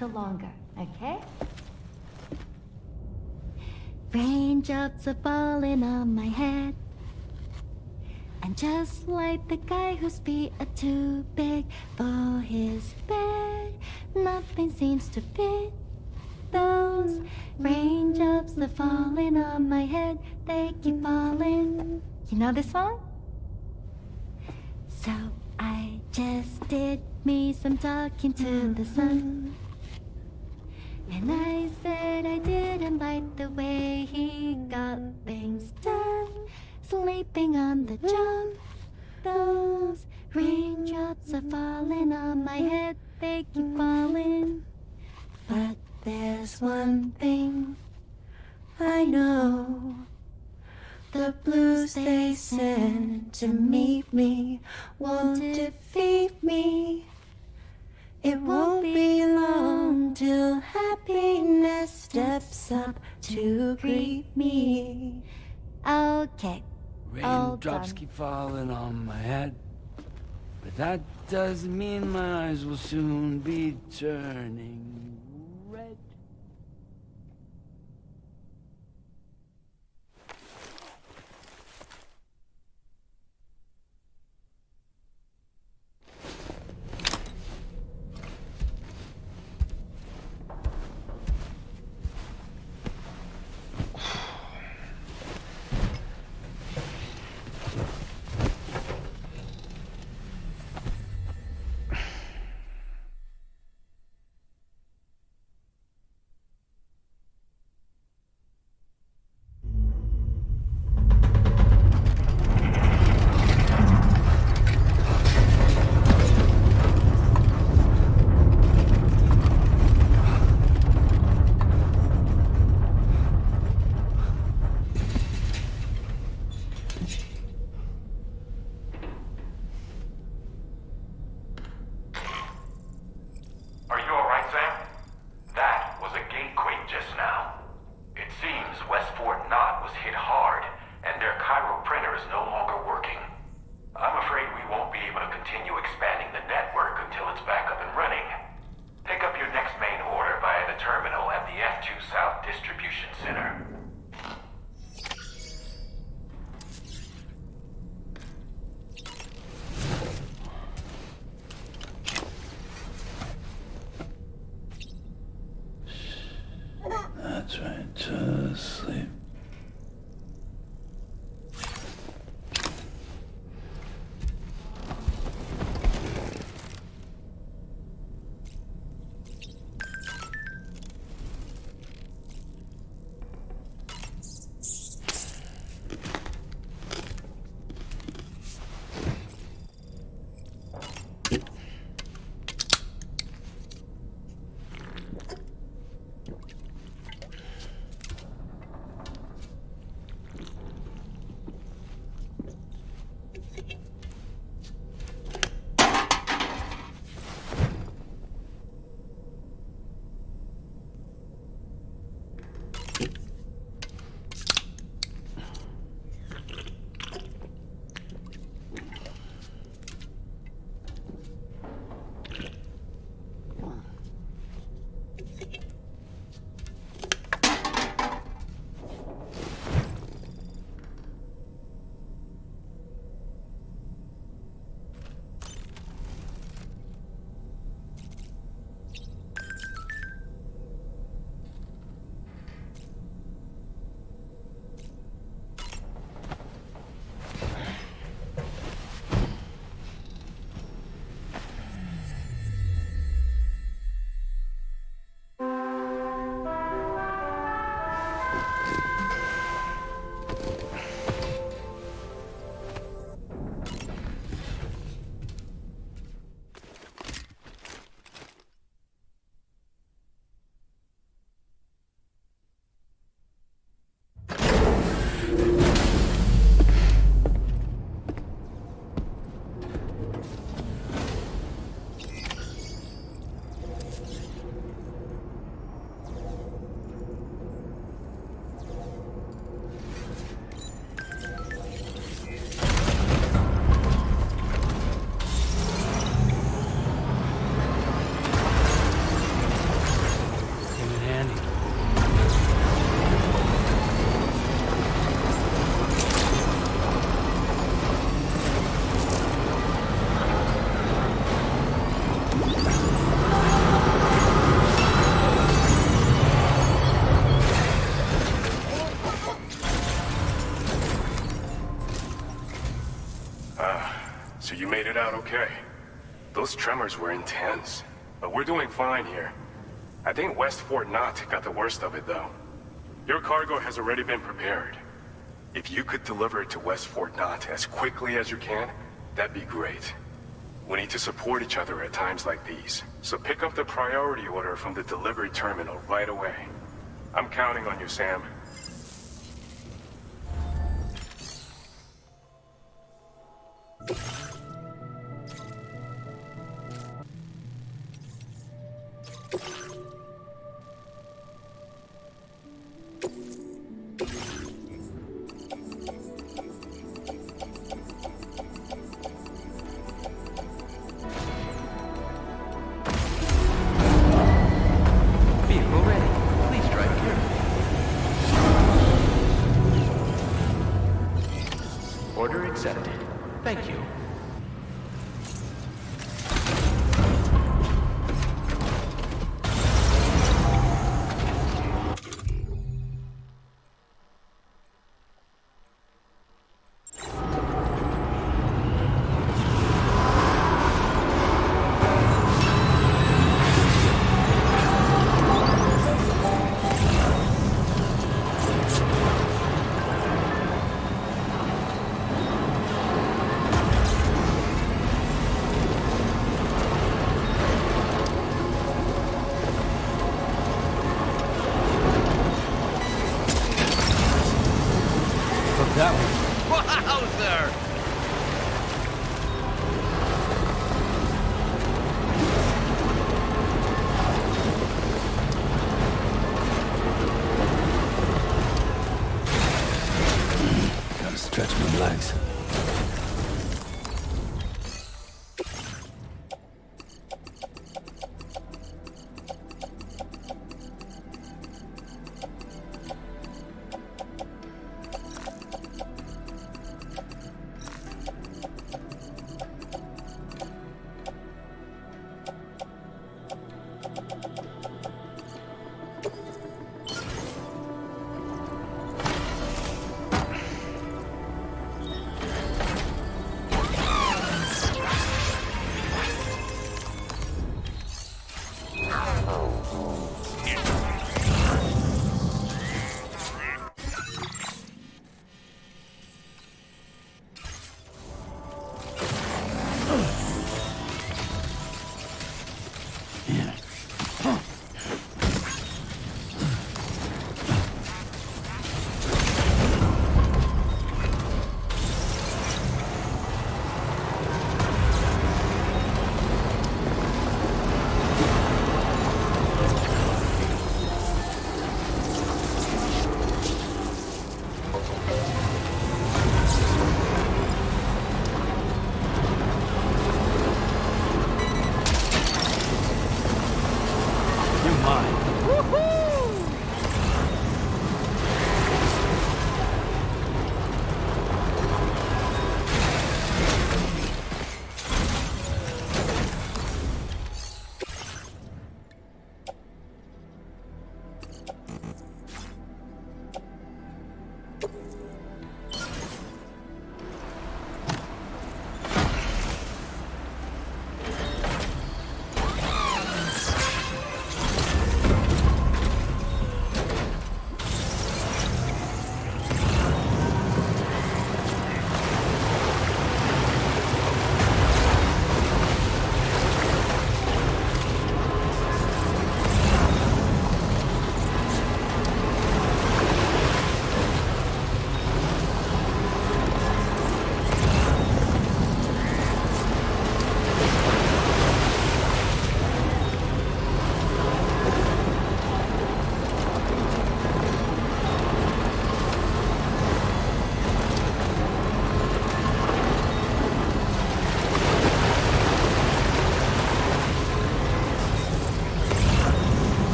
little longer, okay? Raindrops are falling on my head, and just like the guy whose feet are too big for his bed, nothing seems to fit. Those raindrops are falling on my head, they keep falling. You know this song? So I just did me some talking to the sun, and I said I didn't like the way he got things done, sleeping on the job. Those raindrops are falling on my head, they keep falling. But there's one thing I know, the blues they send to meet me won't defeat me. It won't be long till happiness steps up to greet me. Okay. Raindrops keep falling on my head, but that doesn't mean my eyes will soon be turning red. So you made it out okay. Those tremors were intense, but we're doing fine here. I think West Fort Knott got the worst of it, though. Your cargo has already been prepared. If you could deliver it to West Fort Knott as quickly as you can, that'd be great. We need to support each other at times like these, so pick up the priority order from the delivery terminal right away. I'm counting on you, Sam. Vehicle ready. Please drive carefully. Order accepted. Thank you. That one. Wowzer! Gotta stretch my legs.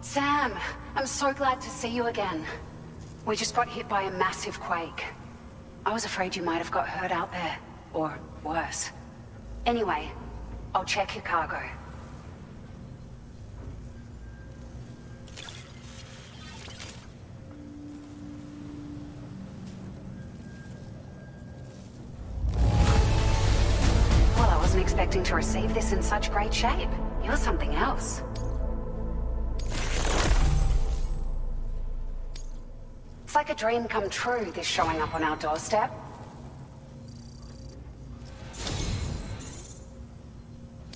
Sam, I'm so glad to see you again. We just got hit by a massive quake. I was afraid you might have got hurt out there, or worse. Anyway, I'll check your cargo. Well, I wasn't expecting to receive this in such great shape. You're something else. It's like a dream come true, this showing up on our doorstep.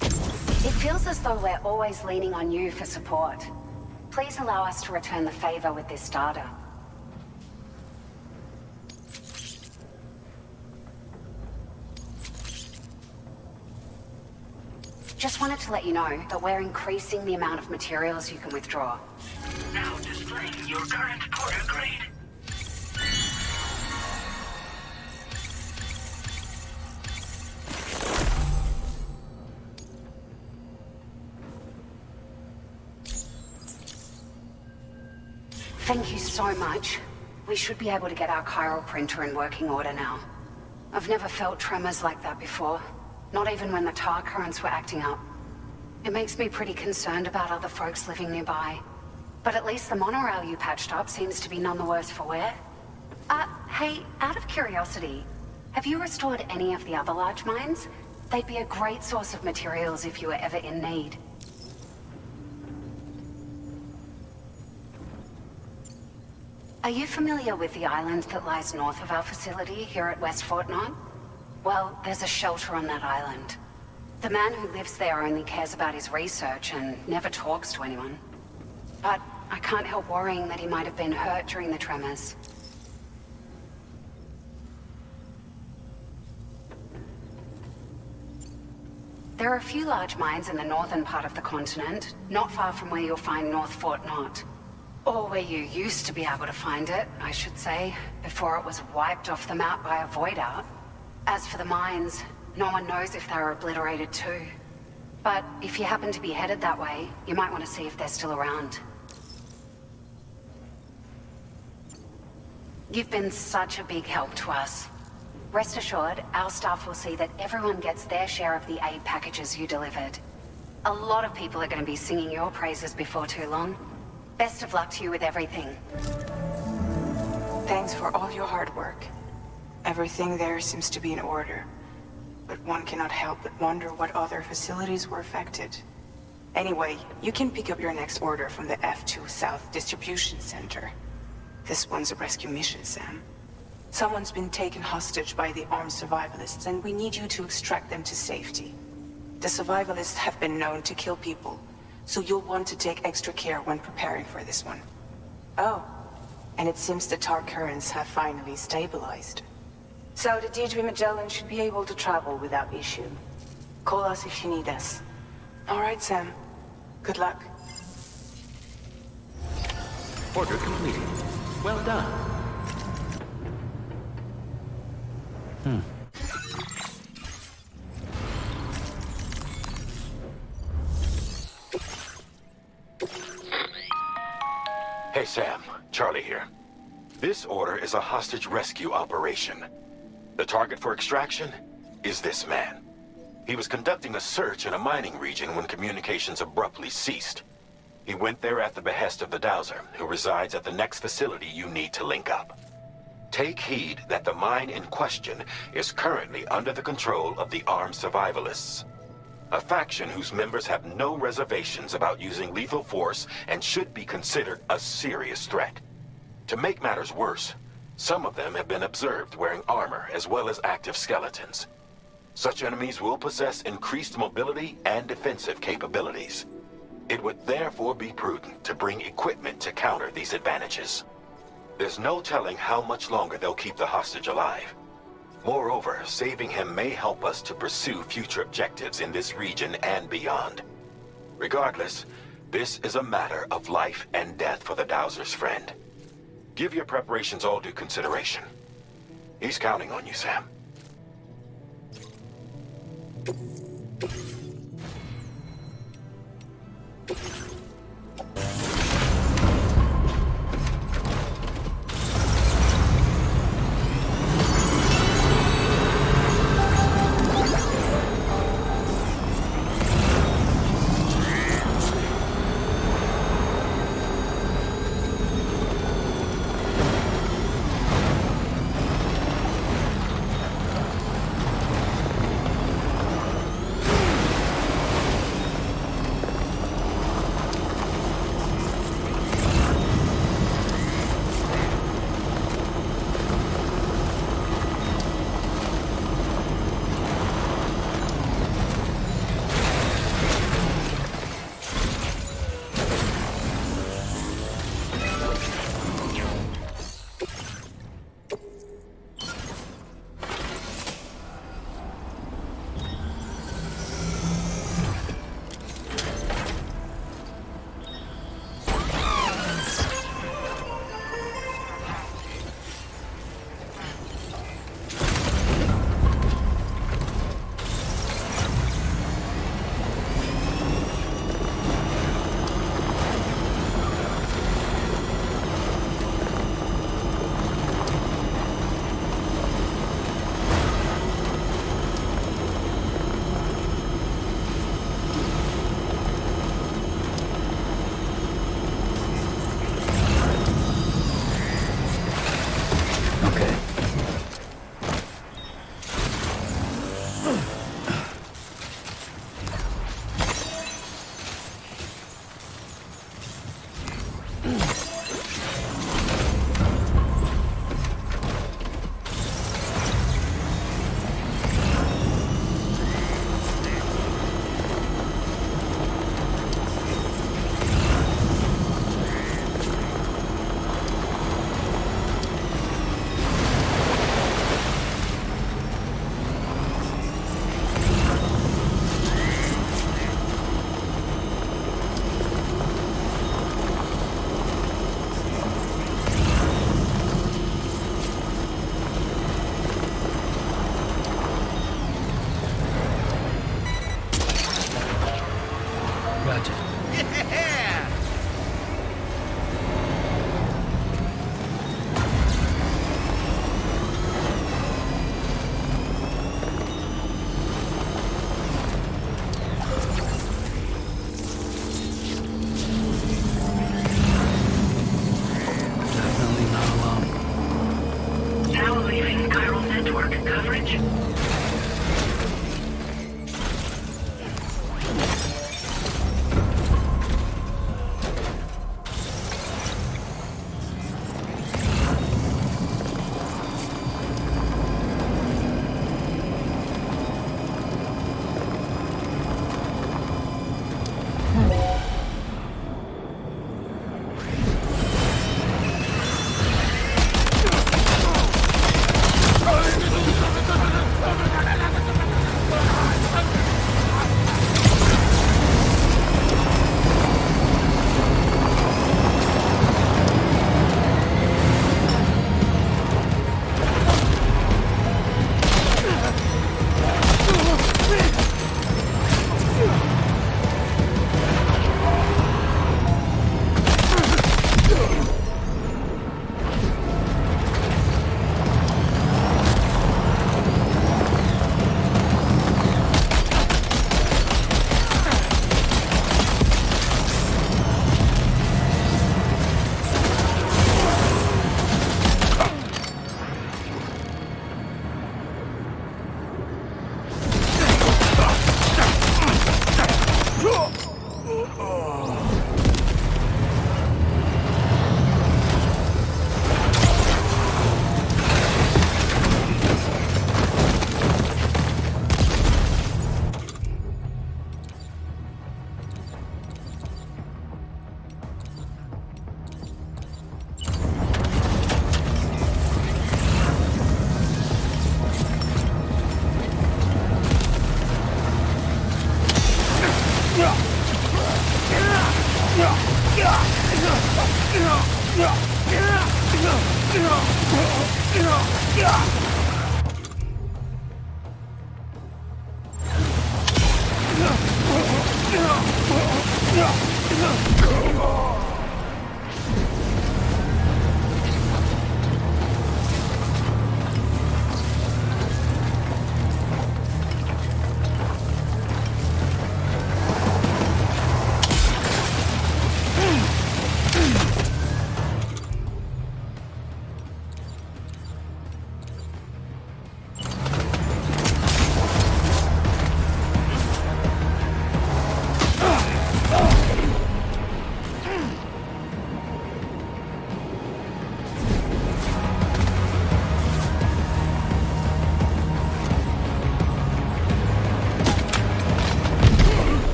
It feels as though we're always leaning on you for support. Please allow us to return the favor with this data. Just wanted to let you know that we're increasing the amount of materials you can withdraw. Now displaying your current order grade. Thank you so much. We should be able to get our chiral printer in working order now. I've never felt tremors like that before. Not even when the tar currents were acting up. It makes me pretty concerned about other folks living nearby. But at least the monorail you patched up seems to be none the worse for wear. Hey, out of curiosity, have you restored any of the other large mines? They'd be a great source of materials if you were ever in need. Are you familiar with the island that lies north of our facility here at West Fort Knot? Well, there's a shelter on that island. The man who lives there only cares about his research and never talks to anyone. But I can't help worrying that he might have been hurt during the tremors. There are a few large mines in the northern part of the continent, not far from where you'll find North Fort Knot. Or where you used to be able to find it, I should say, before it was wiped off the map by a void out. As for the mines, no one knows if they were obliterated too. But if you happen to be headed that way, you might want to see if they're still around. You've been such a big help to us. Rest assured, our staff will see that everyone gets their share of the aid packages you delivered. A lot of people are going to be singing your praises before too long. Best of luck to you with everything. Thanks for all your hard work. Everything there seems to be in order. But one cannot help but wonder what other facilities were affected. Anyway, you can pick up your next order from the F2 South Distribution Center. This one's a rescue mission, Sam. Someone's been taken hostage by the armed survivalists, and we need you to extract them to safety. The survivalists have been known to kill people, so you'll want to take extra care when preparing for this one. Oh, and it seems the tar currents have finally stabilized. So the Deirdre Magellan should be able to travel without issue. Call us if you need us. All right, Sam. Good luck. Order completed. Well done. Hey Sam, Charlie here. This order is a hostage rescue operation. The target for extraction is this man. He was conducting a search in a mining region when communications abruptly ceased. He went there at the behest of the Dowser, who resides at the next facility you need to link up. Take heed that the mine in question is currently under the control of the armed survivalists. A faction whose members have no reservations about using lethal force and should be considered a serious threat. To make matters worse, some of them have been observed wearing armor as well as active skeletons. Such enemies will possess increased mobility and defensive capabilities. It would therefore be prudent to bring equipment to counter these advantages. There's no telling how much longer they'll keep the hostage alive. Moreover, saving him may help us to pursue future objectives in this region and beyond. Regardless, this is a matter of life and death for the Dowser's friend. Give your preparations all due consideration. He's counting on you, Sam.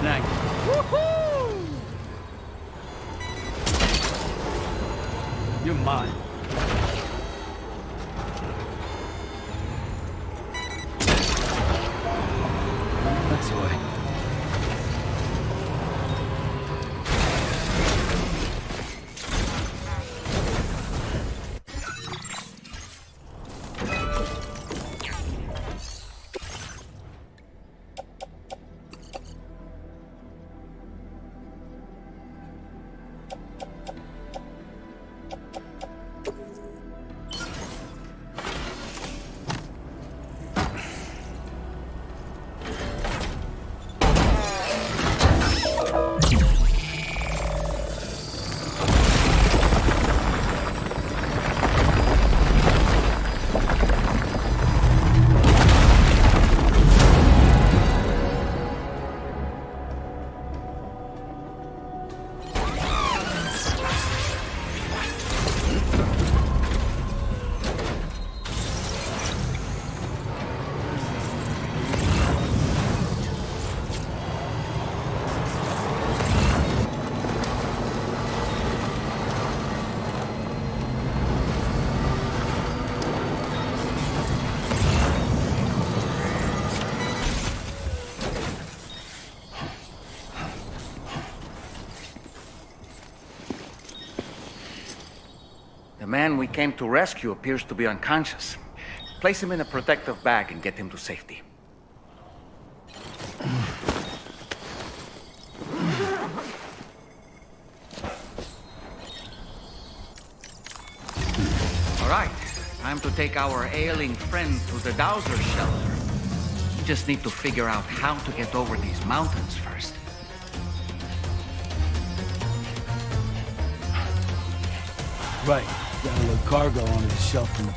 Thank you. Woohoo! You're mine. That's the way. The man we came to rescue appears to be unconscious. Place him in a protective bag and get him to safety. All right, time to take our ailing friend to the Dowser shelter. We just need to figure out how to get over these mountains first. Right. Got a little cargo under the shelf in the...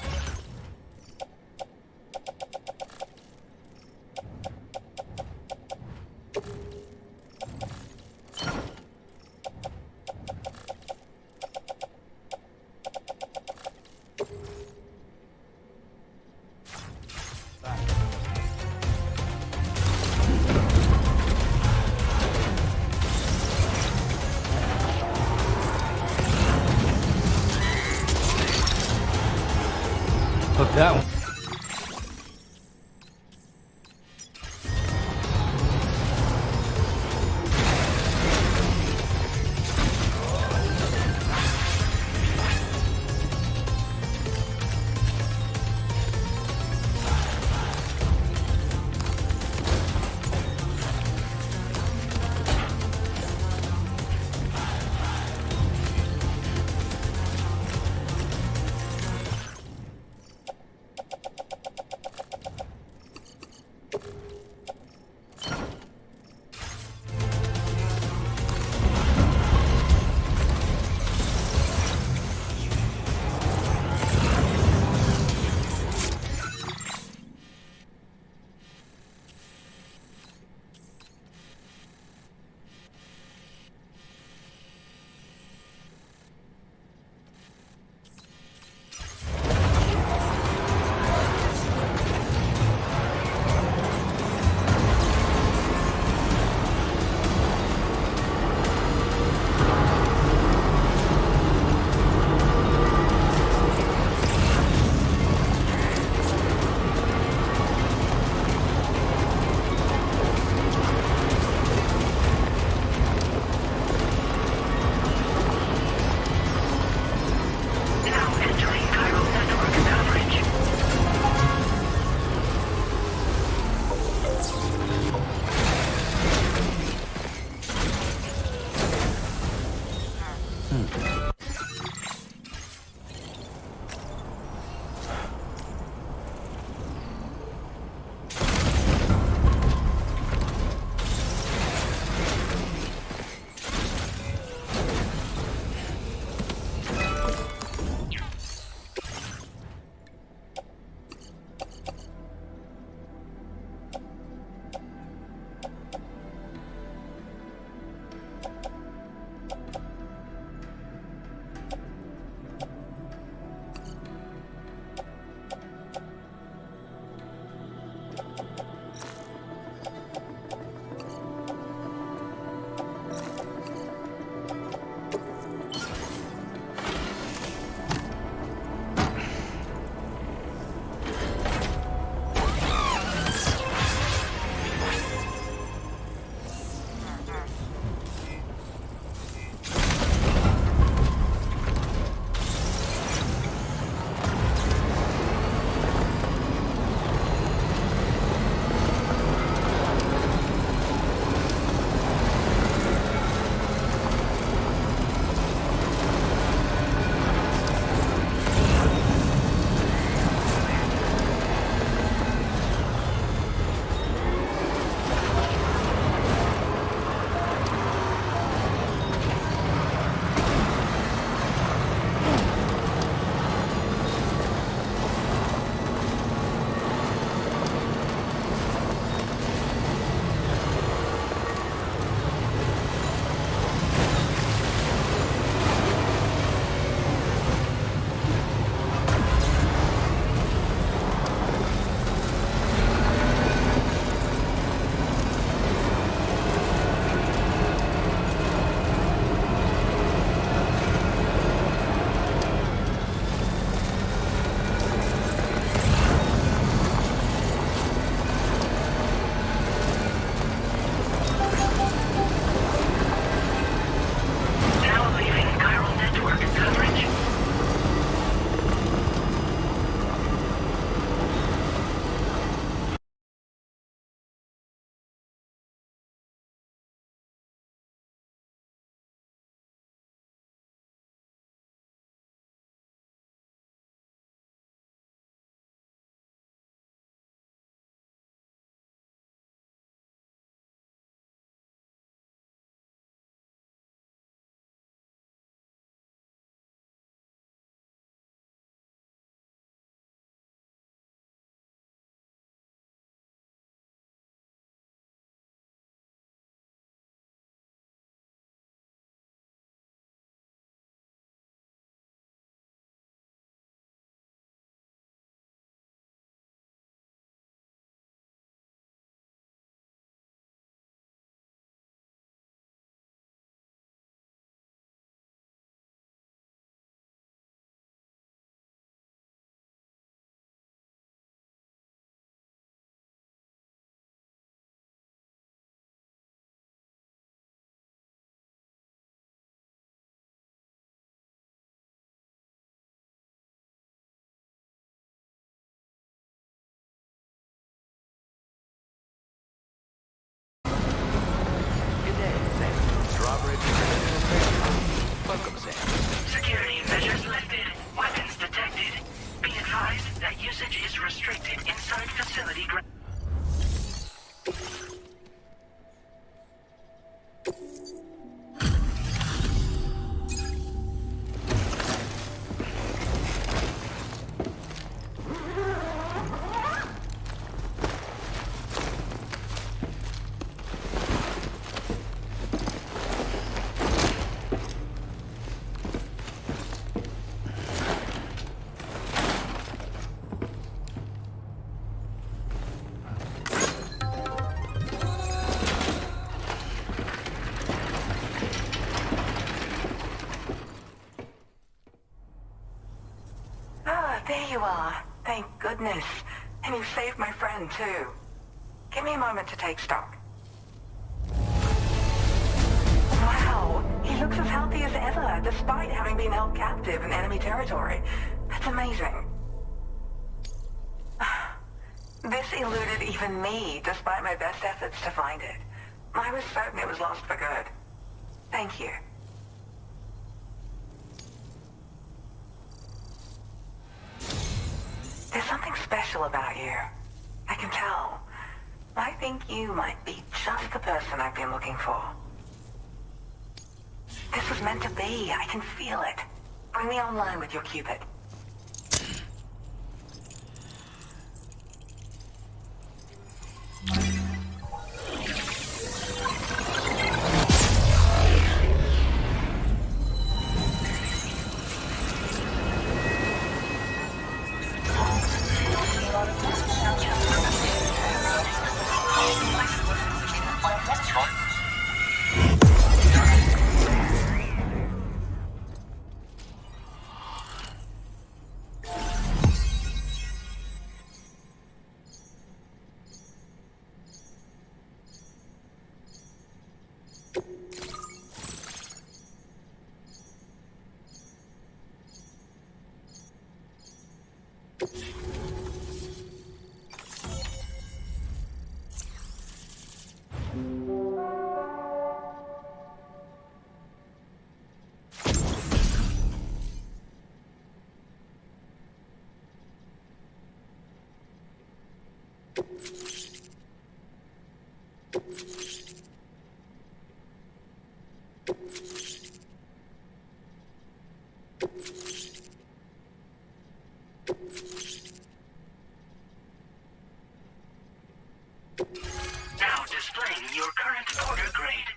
you are. Thank goodness. And you saved my friend, too. Give me a moment to take stock. Wow, he looks as healthy as ever, despite having been held captive in enemy territory. That's amazing. This eluded even me, despite my best efforts to find it. I was certain it was lost for good. Thank you. There's something special about you. I can tell. I think you might be just the person I've been looking for. This was meant to be. I can feel it. Bring me online with your Cupid. Now displaying your current order grade.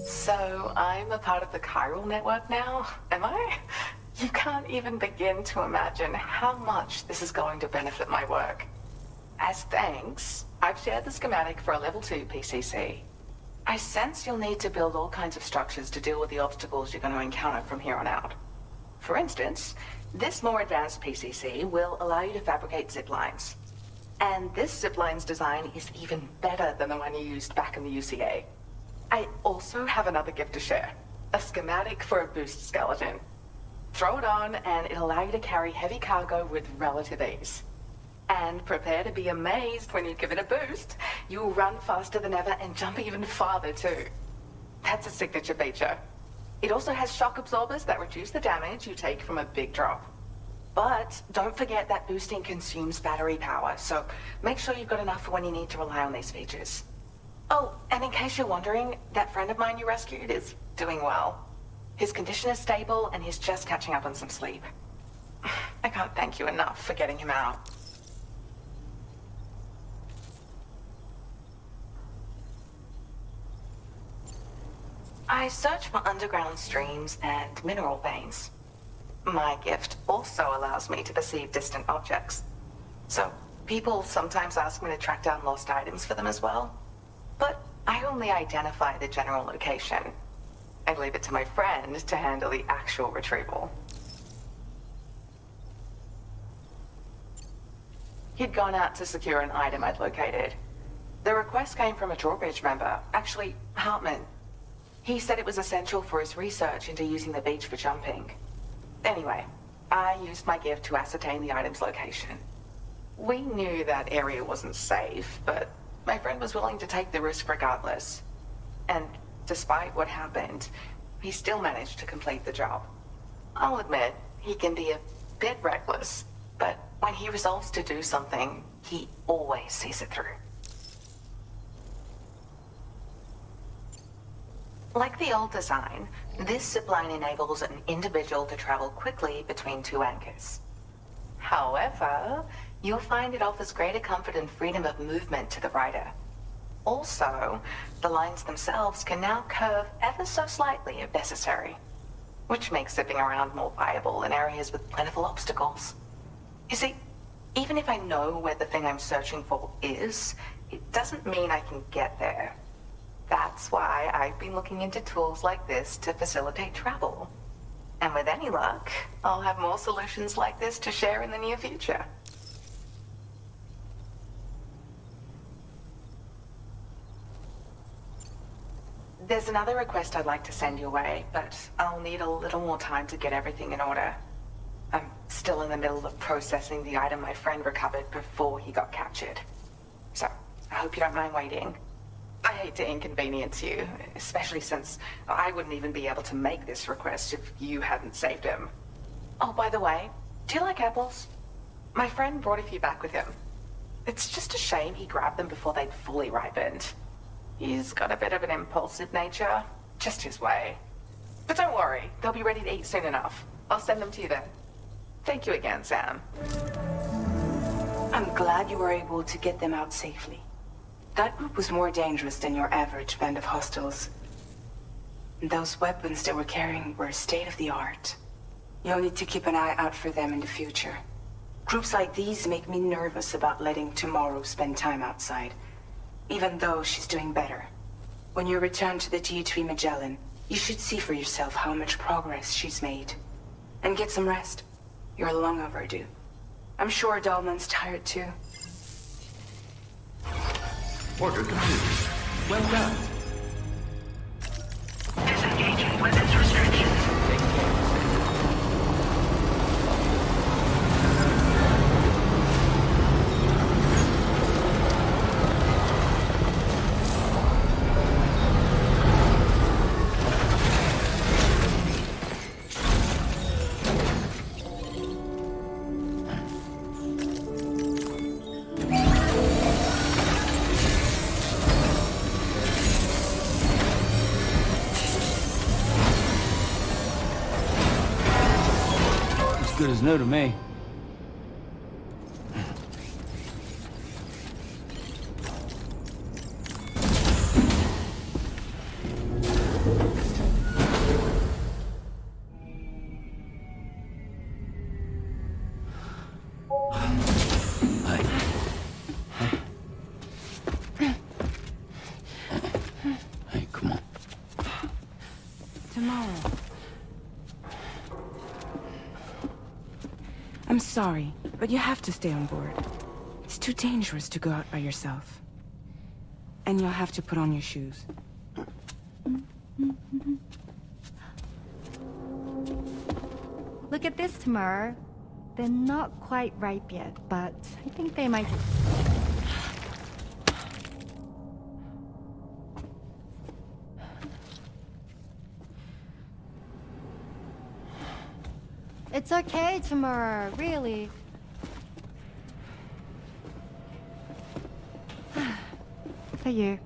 So, I'm a part of the chiral network now, am I? You can't even begin to imagine how much this is going to benefit my work. As thanks, I've shared the schematic for a level 2 PCC. I sense you'll need to build all kinds of structures to deal with the obstacles you're going to encounter from here on out. For instance, this more advanced PCC will allow you to fabricate zip lines. And this zip line's design is even better than the one you used back in the UCA. I also have another gift to share. A schematic for a boost skeleton. Throw it on and it'll allow you to carry heavy cargo with relative ease. And prepare to be amazed when you give it a boost. You'll run faster than ever and jump even farther too. That's a signature feature. It also has shock absorbers that reduce the damage you take from a big drop. But don't forget that boosting consumes battery power, so make sure you've got enough for when you need to rely on these features. Oh, and in case you're wondering, that friend of mine you rescued is doing well. His condition is stable and he's just catching up on some sleep. I can't thank you enough for getting him out. I search for underground streams and mineral veins. My gift also allows me to perceive distant objects. So, people sometimes ask me to track down lost items for them as well. But I only identify the general location. I leave it to my friend to handle the actual retrieval. He'd gone out to secure an item I'd located. The request came from a drawbridge member, actually, Hartman. He said it was essential for his research into using the beach for jumping. Anyway, I used my gift to ascertain the item's location. We knew that area wasn't safe, but my friend was willing to take the risk regardless. And despite what happened, he still managed to complete the job. I'll admit, he can be a bit reckless, but when he resolves to do something, he always sees it through. Like the old design, this zipline enables an individual to travel quickly between two anchors. However, you'll find it offers greater comfort and freedom of movement to the rider. Also, the lines themselves can now curve ever so slightly if necessary, which makes zipping around more viable in areas with plentiful obstacles. You see, Even if I know where the thing I'm searching for is, it doesn't mean I can get there. That's why I've been looking into tools like this to facilitate travel. And with any luck, I'll have more solutions like this to share in the near future. There's another request I'd like to send your way, but I'll need a little more time to get everything in order. I'm still in the middle of processing the item my friend recovered before he got captured. So, I hope you don't mind waiting. I hate to inconvenience you, especially since I wouldn't even be able to make this request if you hadn't saved him. Oh, by the way, do you like apples? My friend brought a few back with him. It's just a shame he grabbed them before they'd fully ripened. He's got a bit of an impulsive nature, just his way. But don't worry, they'll be ready to eat soon enough. I'll send them to you then. Thank you again, Sam. I'm glad you were able to get them out safely. That group was more dangerous than your average band of hostiles. Those weapons they were carrying were state-of-the-art. You'll need to keep an eye out for them in the future. Groups like these make me nervous about letting Tomorrow spend time outside, even though she's doing better. When you return to the G3 Magellan, you should see for yourself how much progress she's made. And get some rest. You're long overdue. I'm sure Dahlman's tired too. Order complete. Well done. Disengaging weapons restrictions. Take care. Good as new to me. Hey, come on. Tomorrow. I'm sorry, but you have to stay on board. It's too dangerous to go out by yourself. And you'll have to put on your shoes. Look at this, Tamara. They're not quite ripe yet, but I think they might... It's okay, Tamara, really. For you.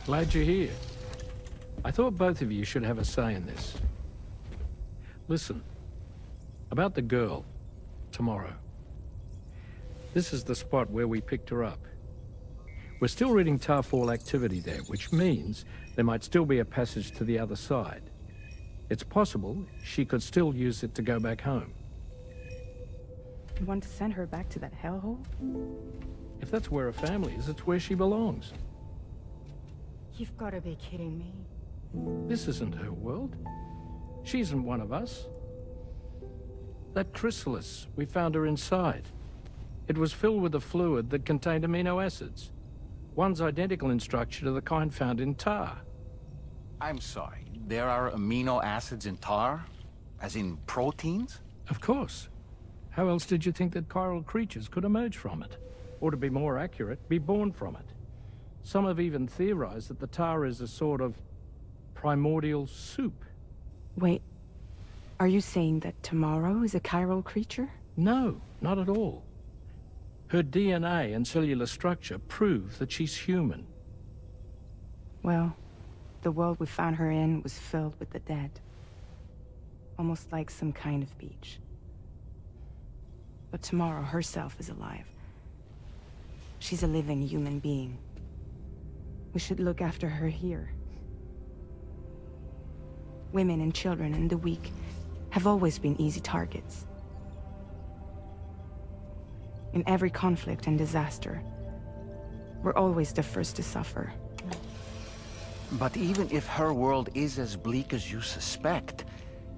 Glad you're here. I thought both of you should have a say in this. Listen, about the girl, tomorrow. This is the spot where we picked her up. We're still reading Tarfall activity there, which means there might still be a passage to the other side. It's possible she could still use it to go back home. You want to send her back to that hellhole? If that's where her family is, it's where she belongs. You've got to be kidding me. This isn't her world. She isn't one of us. That chrysalis, we found her inside. It was filled with a fluid that contained amino acids. One's identical in structure to the kind found in tar. I'm sorry, there are amino acids in tar? As in proteins? Of course. How else did you think that chiral creatures could emerge from it? Or to be more accurate, be born from it? Some have even theorized that the tar is a sort of primordial soup. Wait, are you saying that tomorrow is a chiral creature? No, not at all. Her DNA and cellular structure prove that she's human. Well, the world we found her in was filled with the dead. Almost like some kind of beach. But tomorrow herself is alive. She's a living human being. We should look after her here. Women and children and the weak have always been easy targets. In every conflict and disaster, we're always the first to suffer. But even if her world is as bleak as you suspect,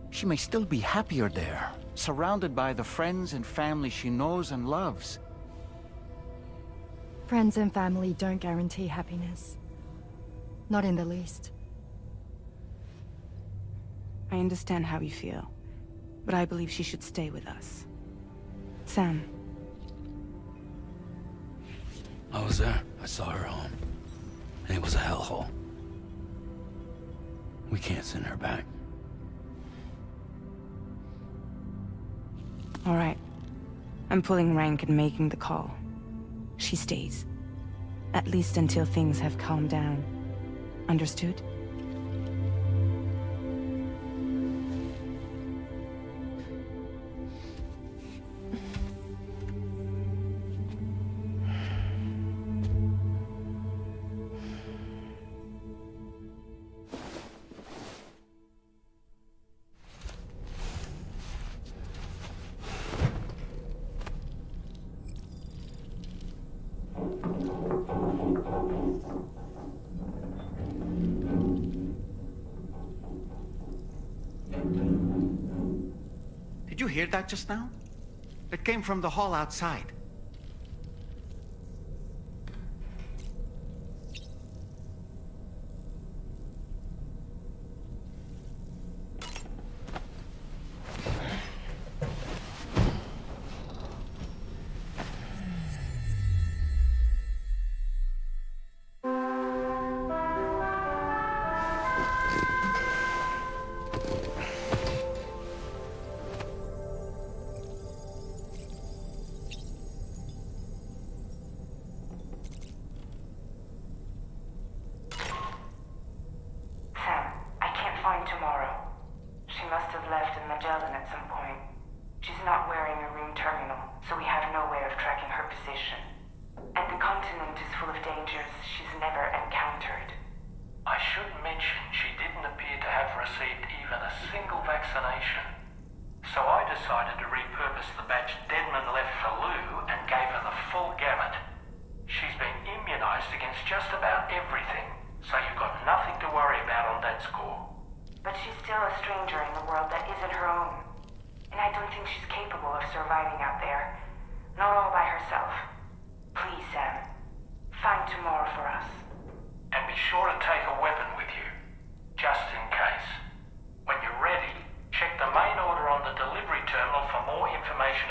she may still be happier there, surrounded by the friends and family she knows and loves. Friends and family don't guarantee happiness. Not in the least. I understand how you feel, but I believe she should stay with us. Sam. I was there. I saw her home. And it was a hellhole. We can't send her back. All right. I'm pulling rank and making the call. She stays. At least until things have calmed down. Understood? Did you hear that just now? It came from the hall outside.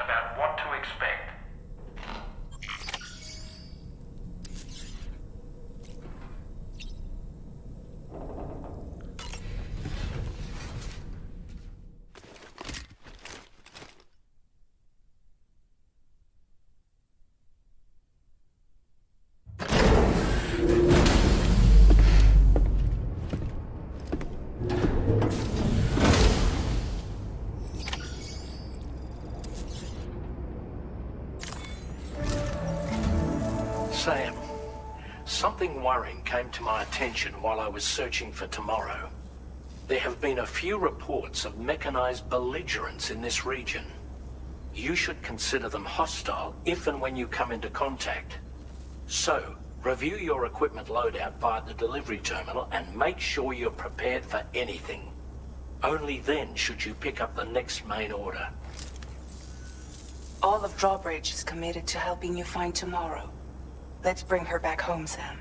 About Sam, something worrying came to my attention while I was searching for Tomorrow. There have been a few reports of mechanized belligerents in this region. You should consider them hostile if and when you come into contact. So, review your equipment loadout via the delivery terminal and make sure you're prepared for anything. Only then should you pick up the next main order. All of Drawbridge is committed to helping you find Tomorrow. Let's bring her back home, Sam.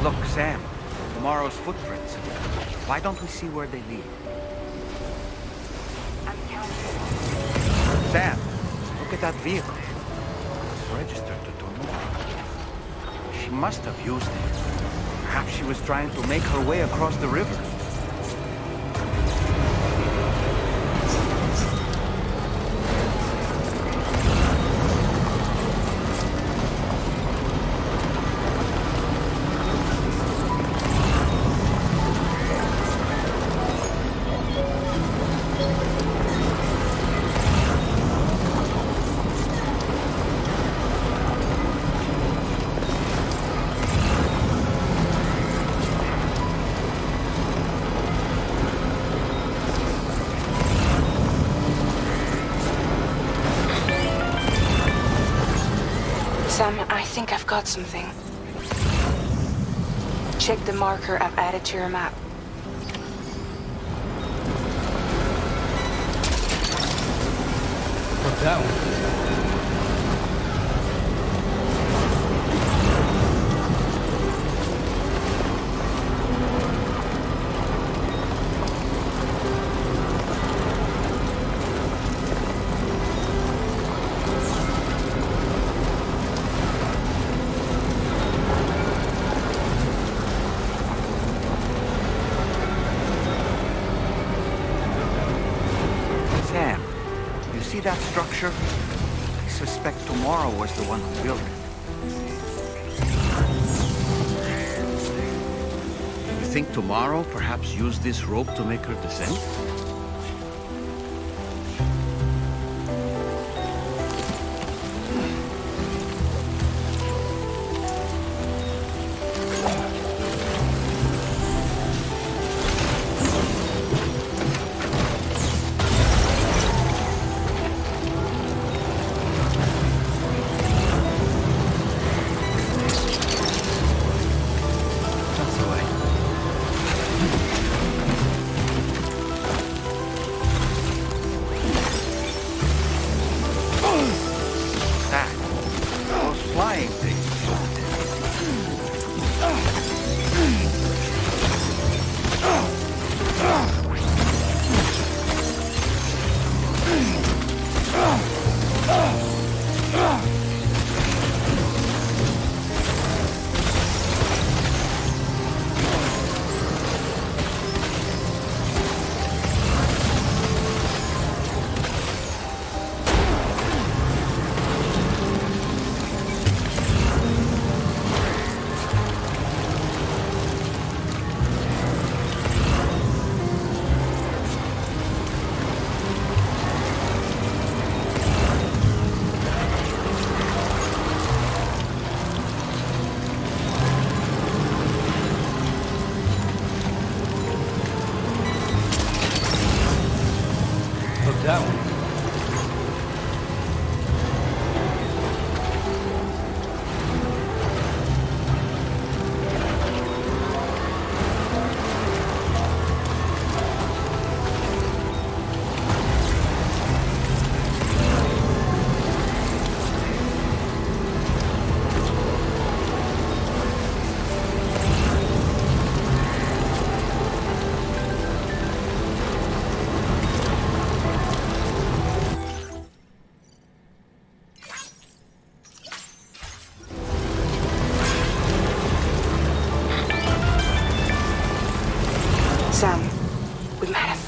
Look, Sam. Tomorrow's footprints. Why don't we see where they lead? Sam, look at that vehicle. It's registered to Tomorrow. She must have used it. Perhaps she was trying to make her way across the river. Sam, I think I've got something. Check the marker I've added to your map. What's that one? Sam, you see that structure? I suspect Tomorrow was the one who built it. You think Tomorrow perhaps used this rope to make her descent?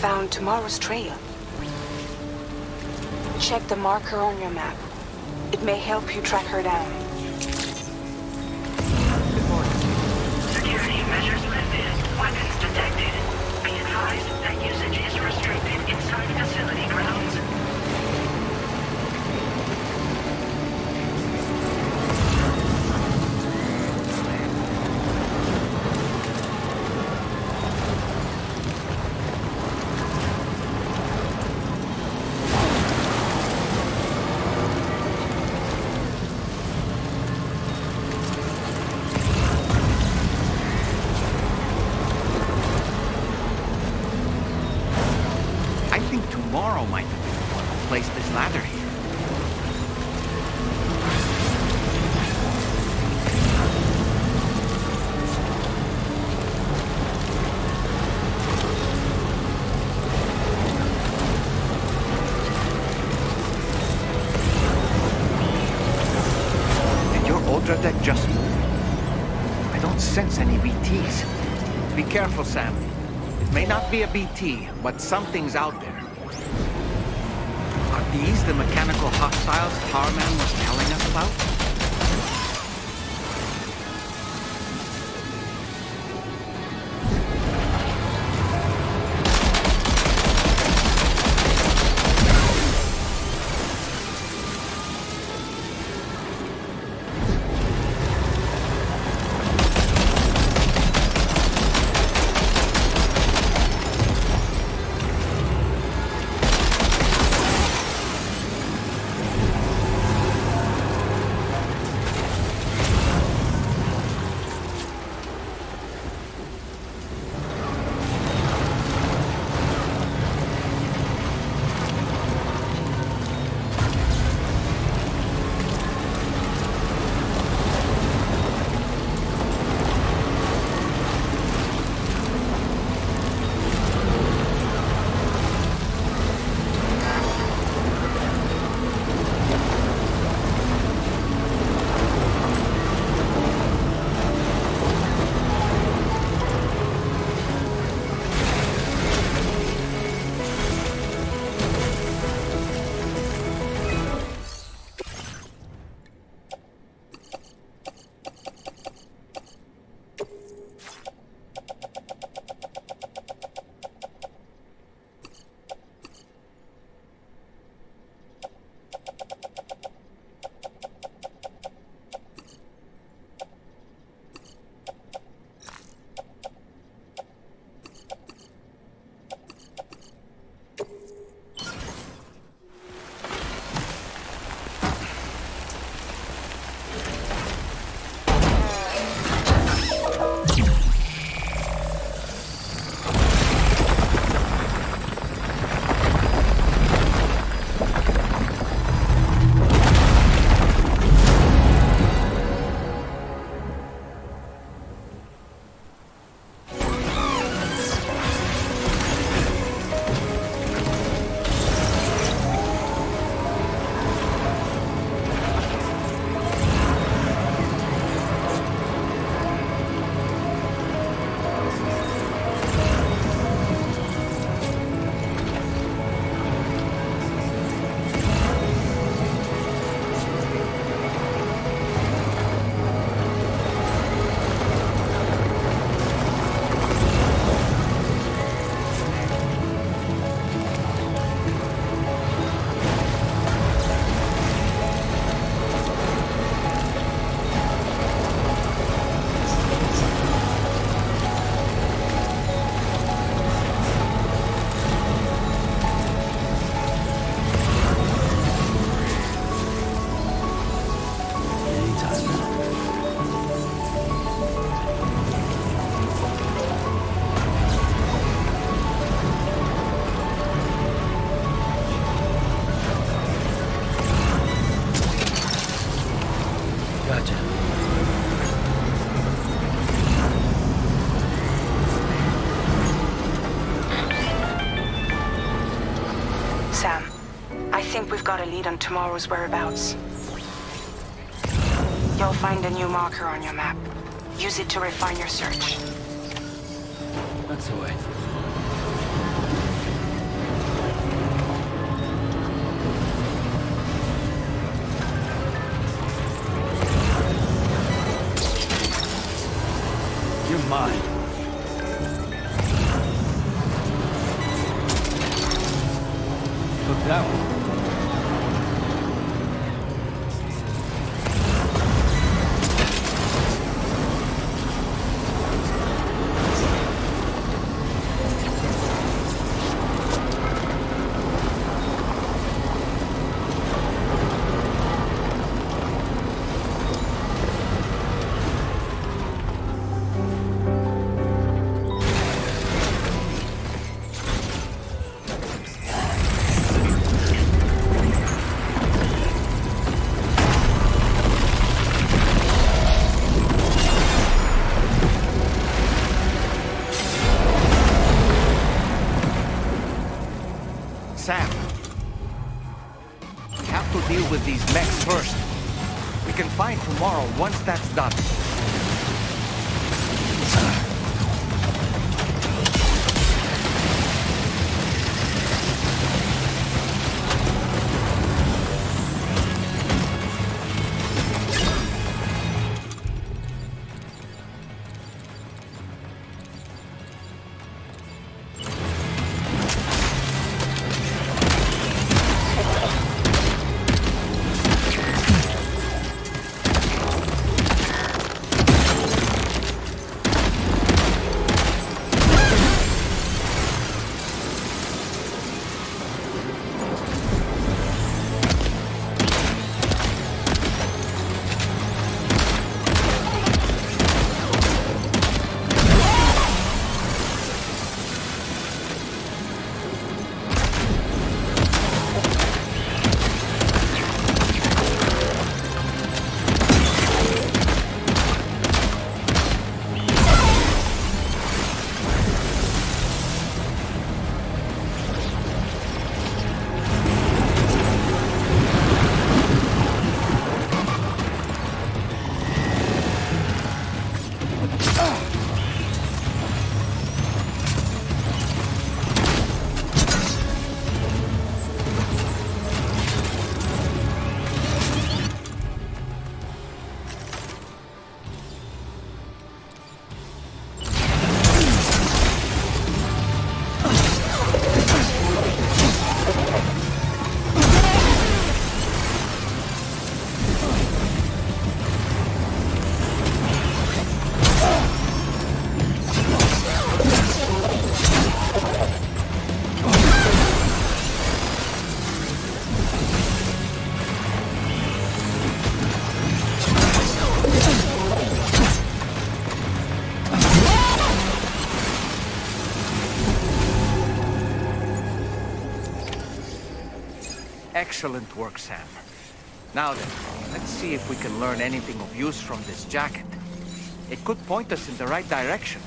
found tomorrow's trail. Check the marker on your map. It may help you track her down. Security measures lifted. Weapons detected. Be advised that usage is restricted inside facility grounds. Tomorrow might have been the one who placed this ladder here. Did your Ultra deck just move? I don't sense any BTs. Be careful, Sam. It may not be a BT, but something's out there. Are these the mechanical hostiles Tarman was telling us about? We've got a lead on tomorrow's whereabouts. You'll find a new marker on your map. Use it to refine your search. That's the way. mine. Took that one. Sam, we have to deal with these mechs first. We can fight tomorrow once that's done. Excellent work, Sam. Now then, let's see if we can learn anything of use from this jacket. It could point us in the right direction.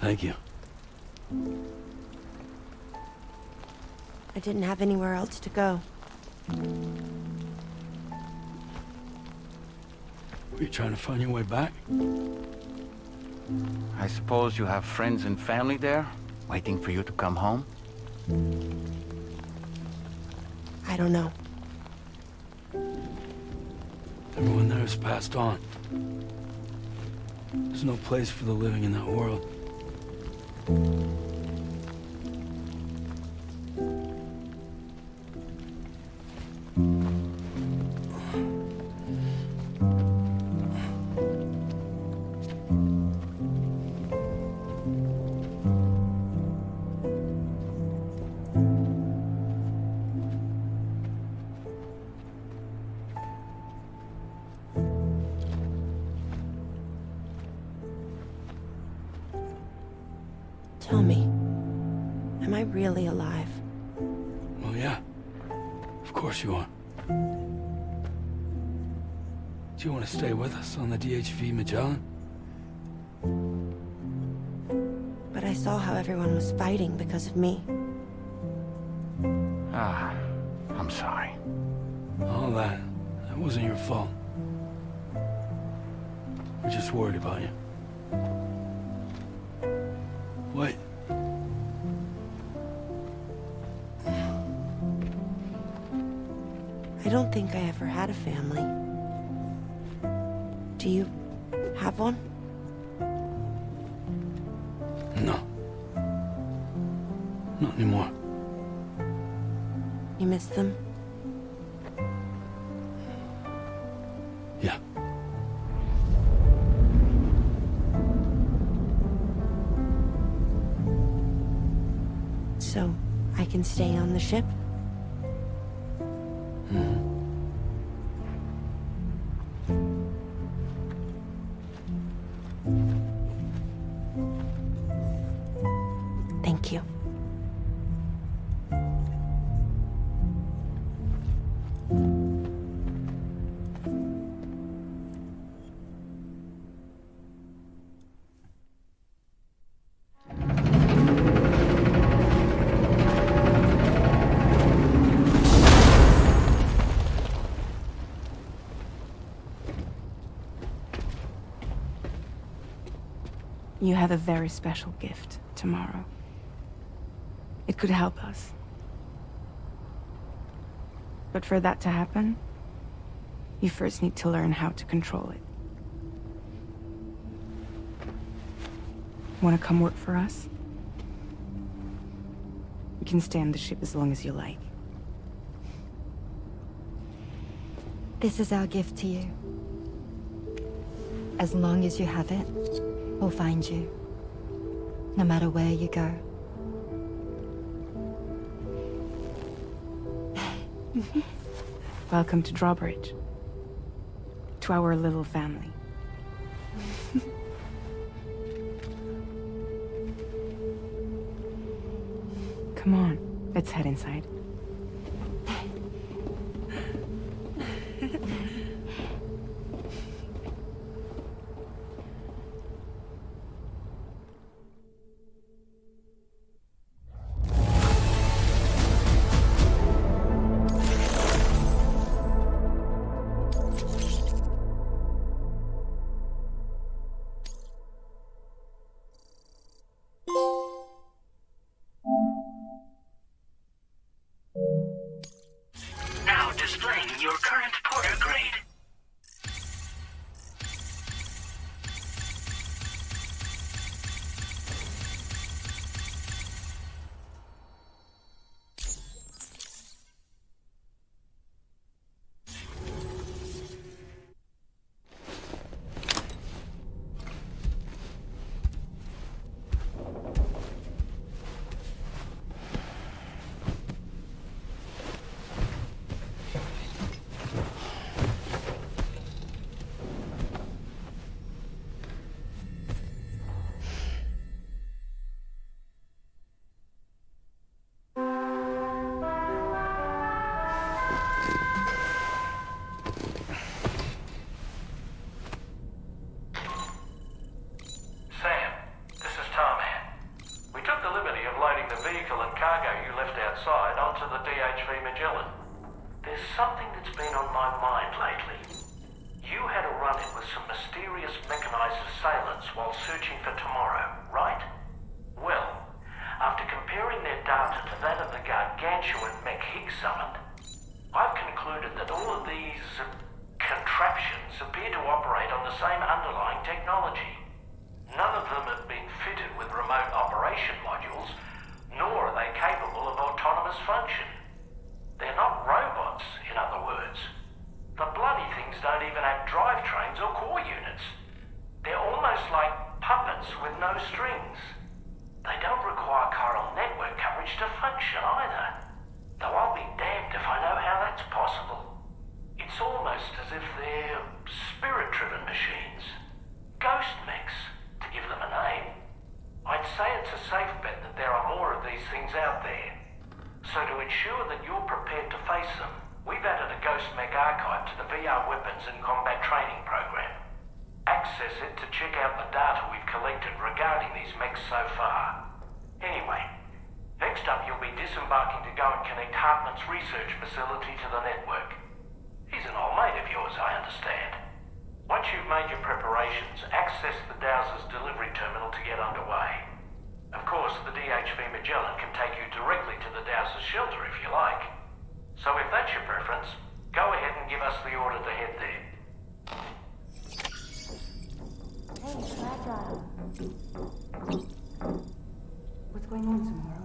Thank you. I didn't have anywhere else to go. Were you trying to find your way back? I suppose you have friends and family there, waiting for you to come home? I don't know. Everyone there has passed on. There's no place for the living in that world. Tell me, am I really alive? Well, yeah. Of course you are. Do you want to stay with us on the DHV Magellan? But I saw how everyone was fighting because of me. Ah, I'm sorry. All that wasn't your fault. We're just worried about you. Wait. I don't think I ever had a family. Do you have one? No. Not anymore. You miss them? Yeah. So, I can stay on the ship? Thank you. You have a very special gift tomorrow. It could help us. But for that to happen, you first need to learn how to control it. Want to come work for us? You can stay on the ship as long as you like. This is our gift to you. As long as you have it, we'll find you. No matter where you go. Welcome to Drawbridge. To our little family. Come on, let's head inside. Now displaying your current porter grade. there's something that's been on my mind lately. You had a run-in with some mysterious mechanized assailants while searching for tomorrow, right? Well, after comparing their data to that of the gargantuan mech Higgs summoned, I've concluded that all of these contraptions appear to operate on the same underlying technology. None of them have been fitted with remote operation modules, nor are they capable of autonomous function. They're not robots, in other words. The bloody things don't even have drivetrains or core units. They're almost like puppets with no strings. They don't require chiral network coverage to function either. Though I'll be damned if I know how that's possible. It's almost as if they're spirit-driven machines. Ghost mechs, to give them a name. I'd say it's a safe bet that there are more of these things out there. So to ensure that you're prepared to face them, we've added a Ghost Mech archive to the VR weapons and combat training program. Access it to check out the data we've collected regarding these mechs so far. Anyway, next up you'll be disembarking to go and connect Hartman's research facility to the network. He's an old mate of yours, I understand. Once you've made your preparations, access the Dowser's delivery terminal to get underway. Of course, the DHV Magellan can take you directly to the Dowser's shelter if you like. So if that's your preference, go ahead and give us the order to head there. Hey, Fragile. What's going on tomorrow?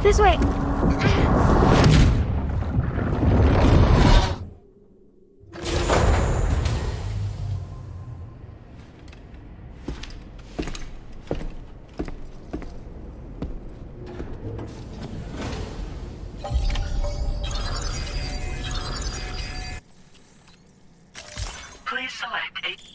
This way! Please select a...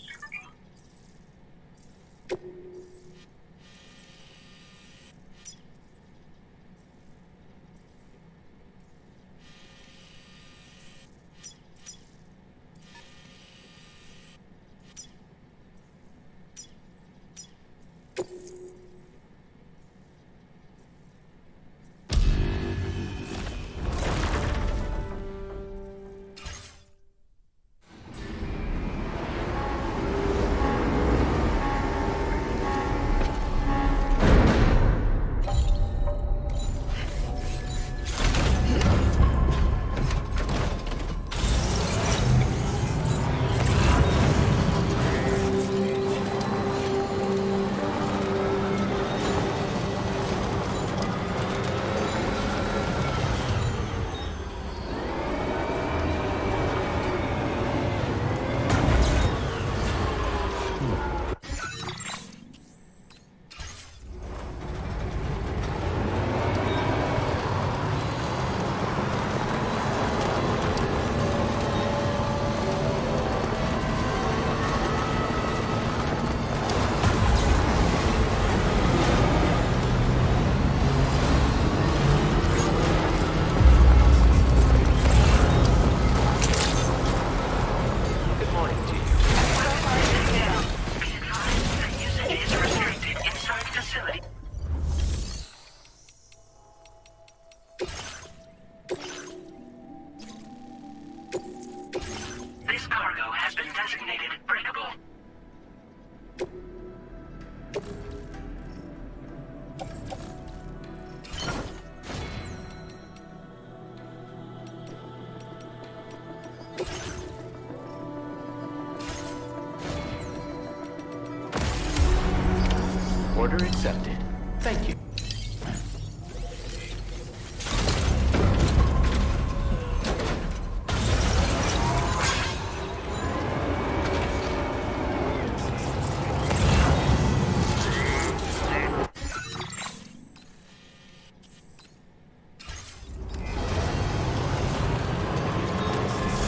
Order accepted. Thank you.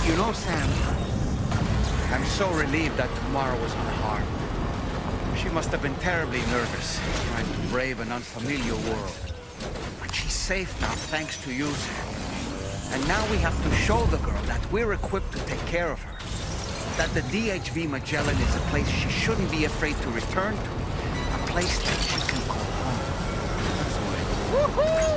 You know, Sam, I'm so relieved that tomorrow was unharmed. She must have been terribly nervous, trying to brave an unfamiliar world. But she's safe now, thanks to you, Sam. And now we have to show the girl that we're equipped to take care of her. That the DHV Magellan is a place she shouldn't be afraid to return to. A place that she can call home. That's the way. Woohoo!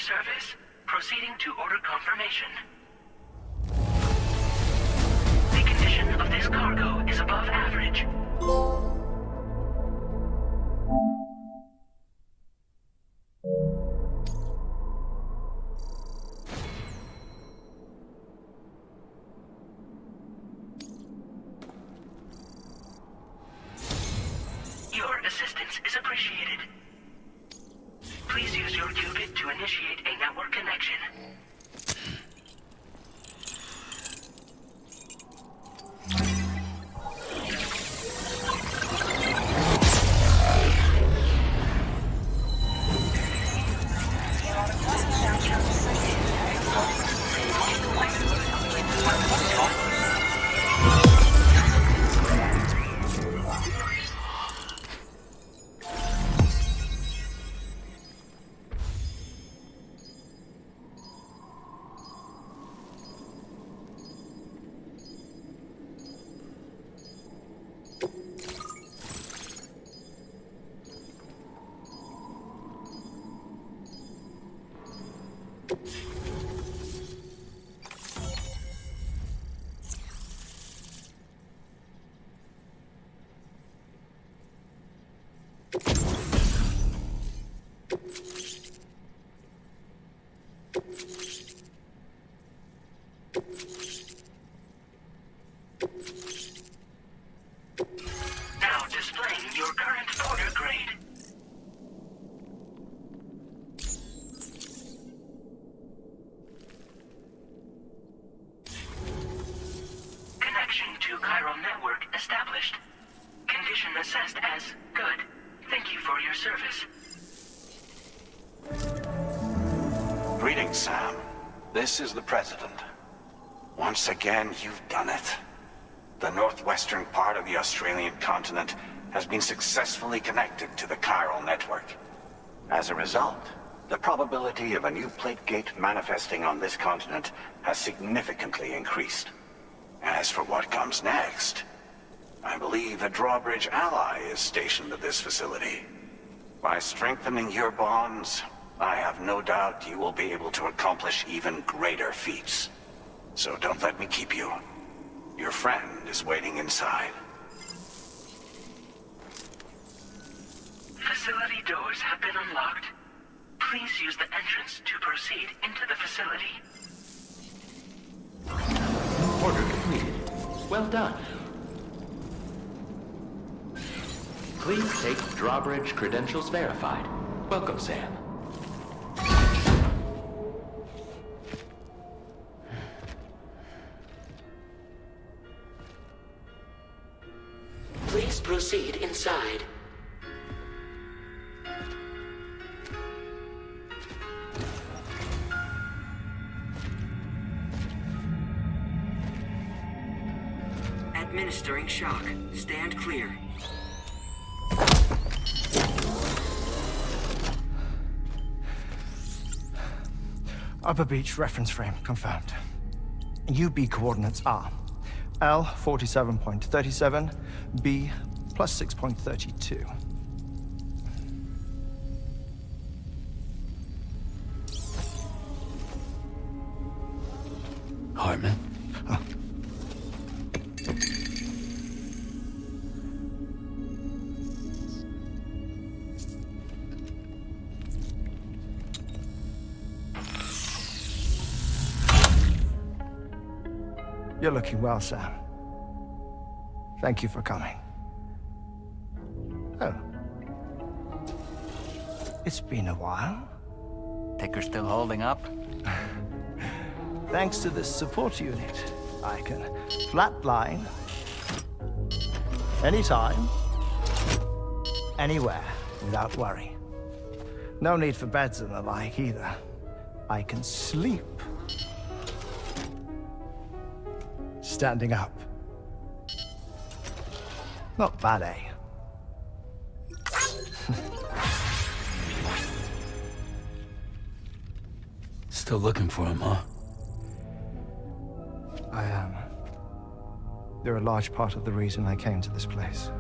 service. Proceeding to order confirmation. The condition of this cargo is above average. Your assistance is appreciated. Please use your qubit to initiate a network connection. Now displaying your current order grade. Connection to chiral network established. Condition assessed as good. Thank you for your service. Greetings, Sam. This is the President. Once again, you've done it. The northwestern part of the Australian continent has been successfully connected to the chiral network. As a result, the probability of a new plate gate manifesting on this continent has significantly increased. As for what comes next, I believe a drawbridge ally is stationed at this facility. By strengthening your bonds, I have no doubt you will be able to accomplish even greater feats. So don't let me keep you. Your friend is waiting inside. Facility doors have been unlocked. Please use the entrance to proceed into the facility. Order completed. Well done. Please take drawbridge credentials verified. Welcome, Sam. Please proceed inside. Administering shock. Stand clear. Upper beach reference frame confirmed. UB coordinates are L 47.37, B plus 6.32. Hartman? Oh. You're looking well, Sam. Thank you for coming. Oh. It's been a while. Ticker still holding up? Thanks to this support unit, I can flatline anytime, anywhere, without worry. No need for beds and the like either. I can sleep standing up. Not bad, eh? Still looking for him, huh? I am. They're a large part of the reason I came to this place.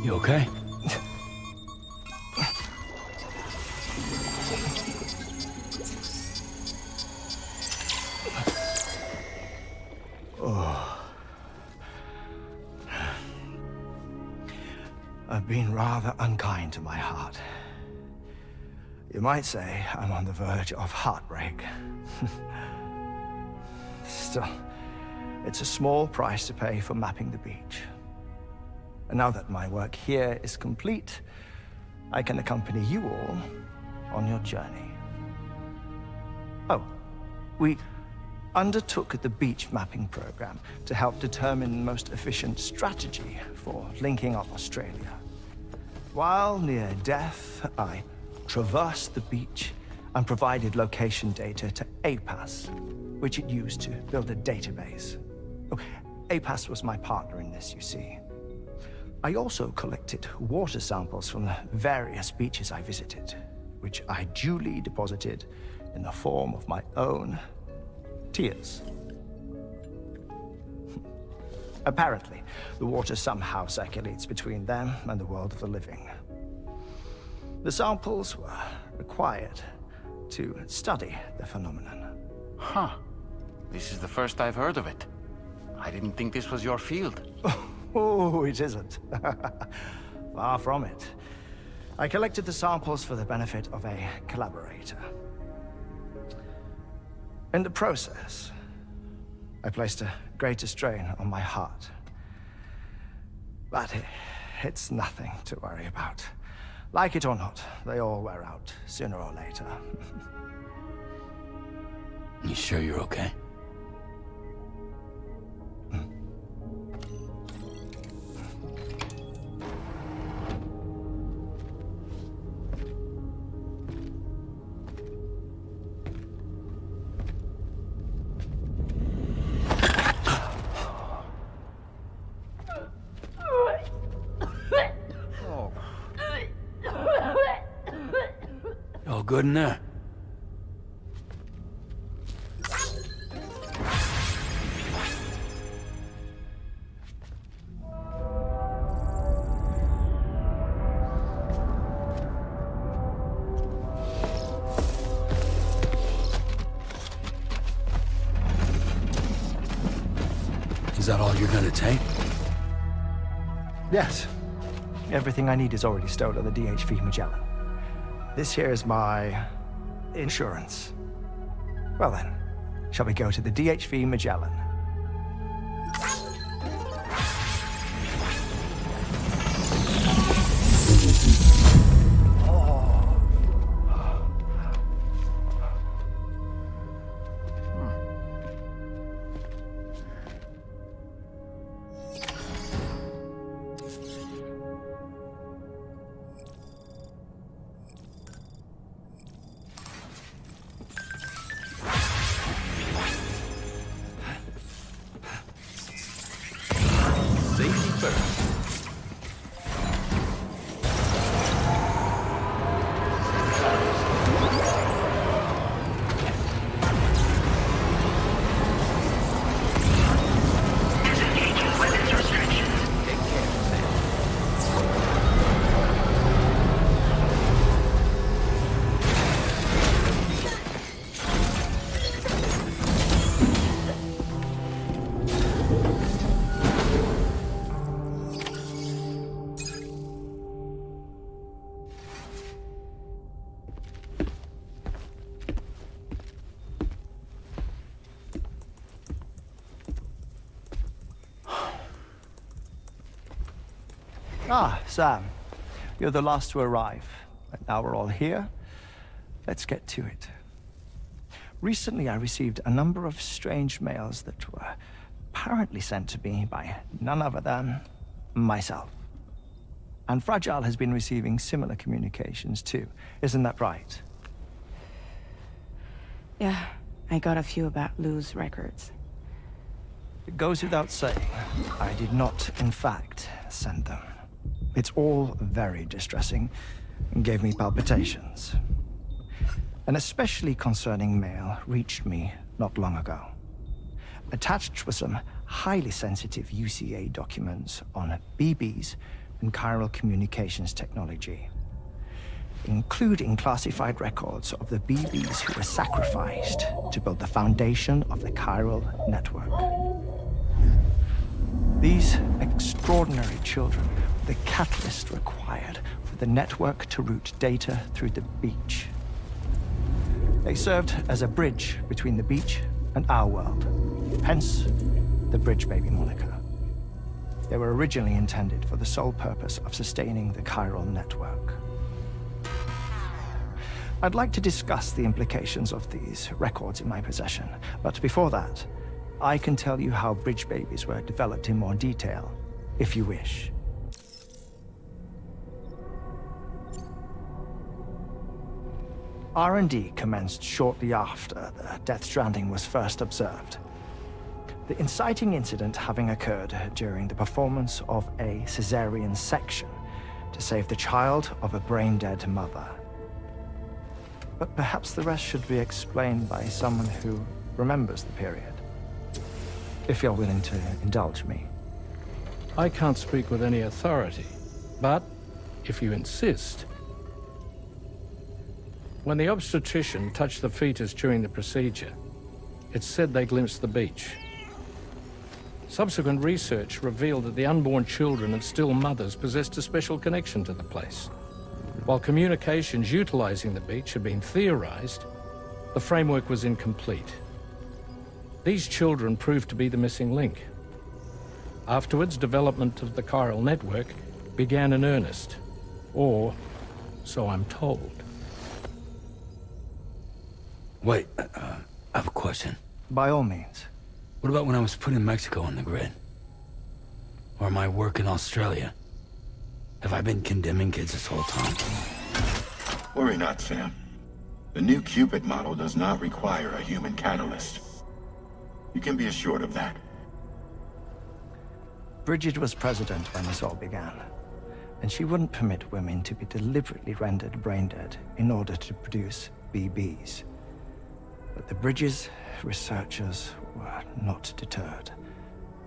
You okay? I've been rather unkind to my heart. You might say I'm on the verge of heartbreak. Still, it's a small price to pay for mapping the beach. And now that my work here is complete, I can accompany you all on your journey. Oh, we undertook the beach mapping program to help determine the most efficient strategy for linking up Australia. While near death, I traversed the beach and provided location data to APAS, which it used to build a database. Oh, APAS was my partner in this, you see. I also collected water samples from the various beaches I visited, which I duly deposited in the form of my own tears. Apparently, the water somehow circulates between them and the world of the living. The samples were required to study the phenomenon. Huh. This is the first I've heard of it. I didn't think this was your field. Oh, it isn't. Far from it. I collected the samples for the benefit of a collaborator. In the process, I placed a greater strain on my heart. But it's nothing to worry about. Like it or not, they all wear out, sooner or later. You sure you're okay? All good in there? Is that all you're gonna take? Yes. Everything I need is already stored on the DHV Magellan. This here is my insurance. Well then, shall we go to the DHV Magellan? Ah, Sam. You're the last to arrive. And now we're all here. Let's get to it. Recently, I received a number of strange mails that were apparently sent to me by none other than myself. And Fragile has been receiving similar communications too. Isn't that right? Yeah, I got a few about Lou's records. It goes without saying, I did not, in fact, send them. It's all very distressing and gave me palpitations. An especially concerning mail reached me not long ago. Attached were some highly sensitive UCA documents on BBs and chiral communications technology, including classified records of the BBs who were sacrificed to build the foundation of the chiral network. These extraordinary children were the catalyst required for the network to route data through the beach. They served as a bridge between the beach and our world, hence the Bridge Baby moniker. They were originally intended for the sole purpose of sustaining the chiral network. I'd like to discuss the implications of these records in my possession, but before that, I can tell you how Bridge Babies were developed in more detail, if you wish. R&D commenced shortly after the Death Stranding was first observed. The inciting incident having occurred during the performance of a cesarean section to save the child of a brain-dead mother. But perhaps the rest should be explained by someone who remembers the period. If you're willing to indulge me. I can't speak with any authority, but if you insist. When the obstetrician touched the fetus during the procedure, it said they glimpsed the beach. Subsequent research revealed that the unborn children of still mothers possessed a special connection to the place. While communications utilizing the beach had been theorized, the framework was incomplete. These children proved to be the missing link. Afterwards, development of the chiral network began in earnest, or so I'm told. Wait, I have a question. By all means. What about when I was putting Mexico on the grid? Or my work in Australia? Have I been condemning kids this whole time? Worry not, Sam. The new Cupid model does not require a human catalyst. You can be assured of that. Bridget was president when this all began, and she wouldn't permit women to be deliberately rendered brain dead in order to produce BBs. But the Bridges researchers were not deterred,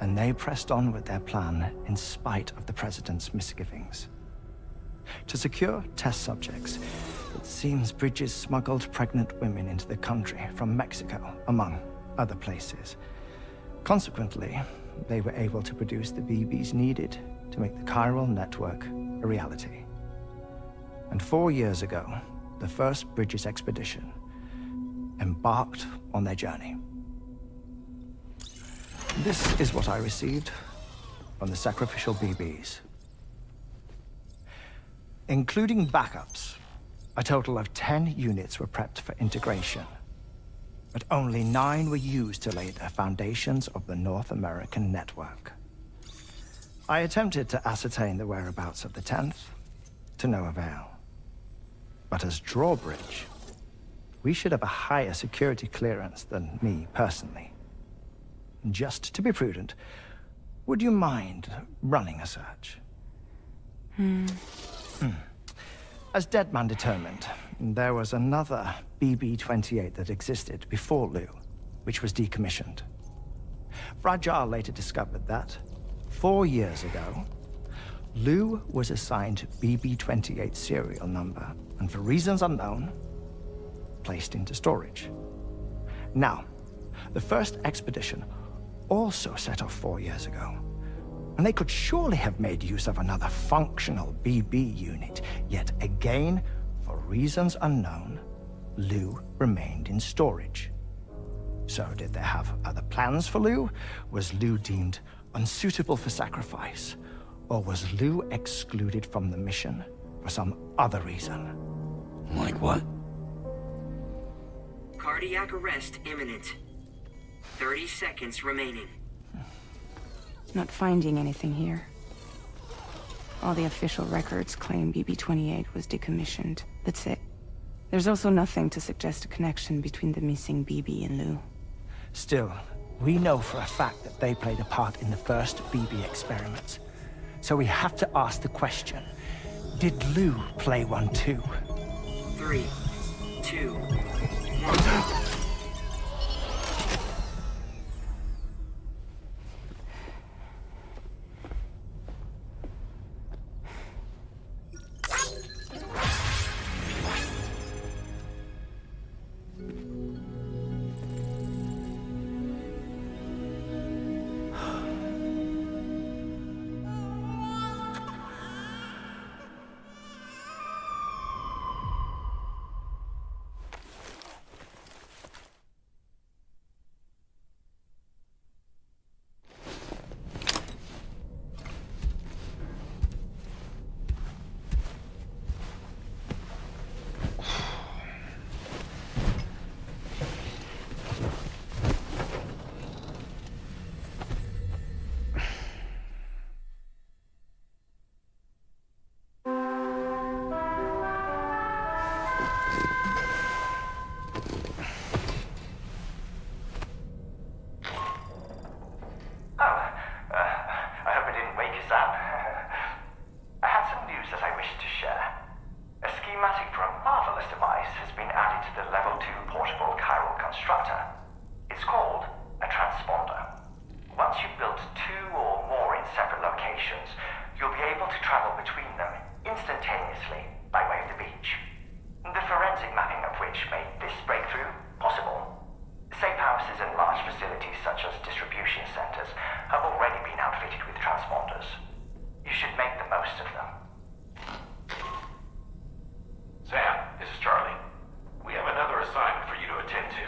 and they pressed on with their plan in spite of the president's misgivings. To secure test subjects, it seems Bridges smuggled pregnant women into the country from Mexico, among other places. Consequently, they were able to produce the BBs needed to make the chiral network a reality. And 4 years ago, the first Bridges expedition embarked on their journey. This is what I received from the sacrificial BBs. Including backups, a total of 10 units were prepped for integration, but only 9 were used to lay the foundations of the North American network. I attempted to ascertain the whereabouts of the 10th, to no avail. But as drawbridge, we should have a higher security clearance than me personally. Just to be prudent, would you mind running a search? As Deadman determined, there was another BB-28 that existed before Lou, which was decommissioned. Fragile later discovered that, 4 years ago, Lou was assigned BB-28 serial number, and for reasons unknown, placed into storage. Now, the first expedition also set off 4 years ago, and they could surely have made use of another functional BB unit, yet again, for reasons unknown, Lou remained in storage. So did they have other plans for Lou? Was Lou deemed unsuitable for sacrifice? Or was Lou excluded from the mission for some other reason? Like what? Cardiac arrest imminent. 30 seconds remaining. Not finding anything here. All the official records claim BB-28 was decommissioned. That's it. There's also nothing to suggest a connection between the missing BB and Lou. Still, we know for a fact that they played a part in the first BB experiments. So we have to ask the question, did Lou play one too? 3, 2, 1. have already been outfitted with transponders. You should make the most of them. Sam, this is Charlie. We have another assignment for you to attend to.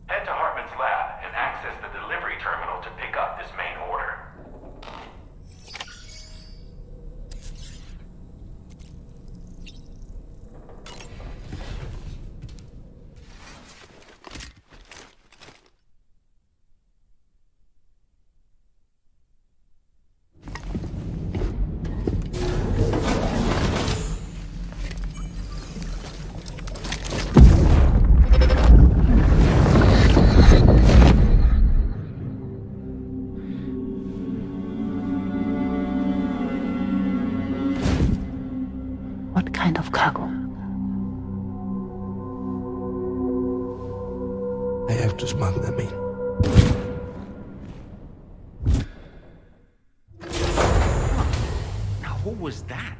Head to Hartman's lab and access the delivery terminal to pick up this main order. What kind of cargo? I have to smuggle them in. Now, who was that?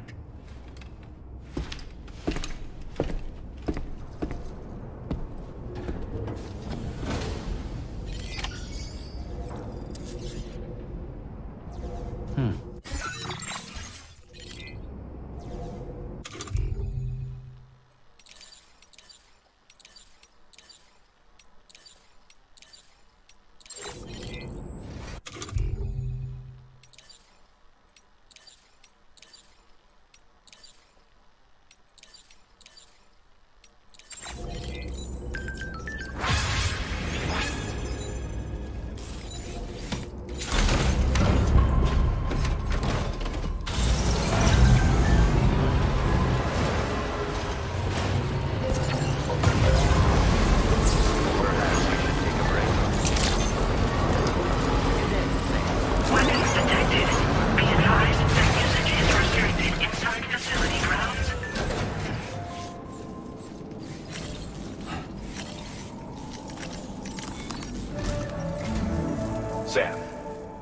Sam,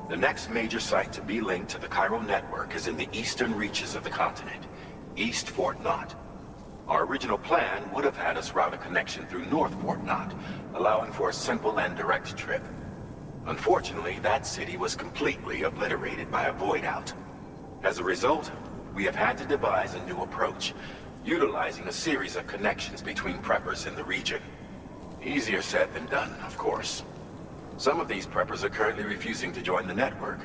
the next major site to be linked to the chiral network is in the eastern reaches of the continent, East Fort Knot. Our original plan would have had us route a connection through North Fort Knot, allowing for a simple and direct trip. Unfortunately, that city was completely obliterated by a void out. As a result, we have had to devise a new approach, utilizing a series of connections between preppers in the region. Easier said than done, of course. Some of these preppers are currently refusing to join the network.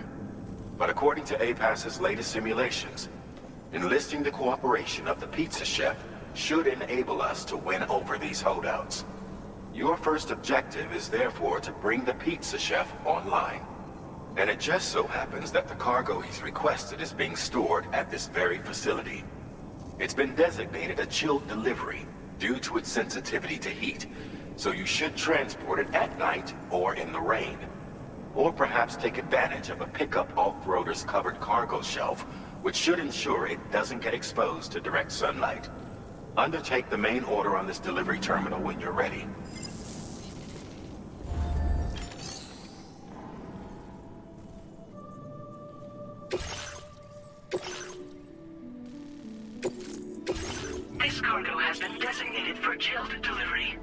But according to APAS's latest simulations, enlisting the cooperation of the pizza chef should enable us to win over these holdouts. Your first objective is therefore to bring the pizza chef online. And it just so happens that the cargo he's requested is being stored at this very facility. It's been designated a chilled delivery due to its sensitivity to heat, so you should transport it at night or in the rain. Or perhaps take advantage of a pickup off-roader's covered cargo shelf, which should ensure it doesn't get exposed to direct sunlight. Undertake the main order on this delivery terminal when you're ready. This cargo has been designated for chilled delivery.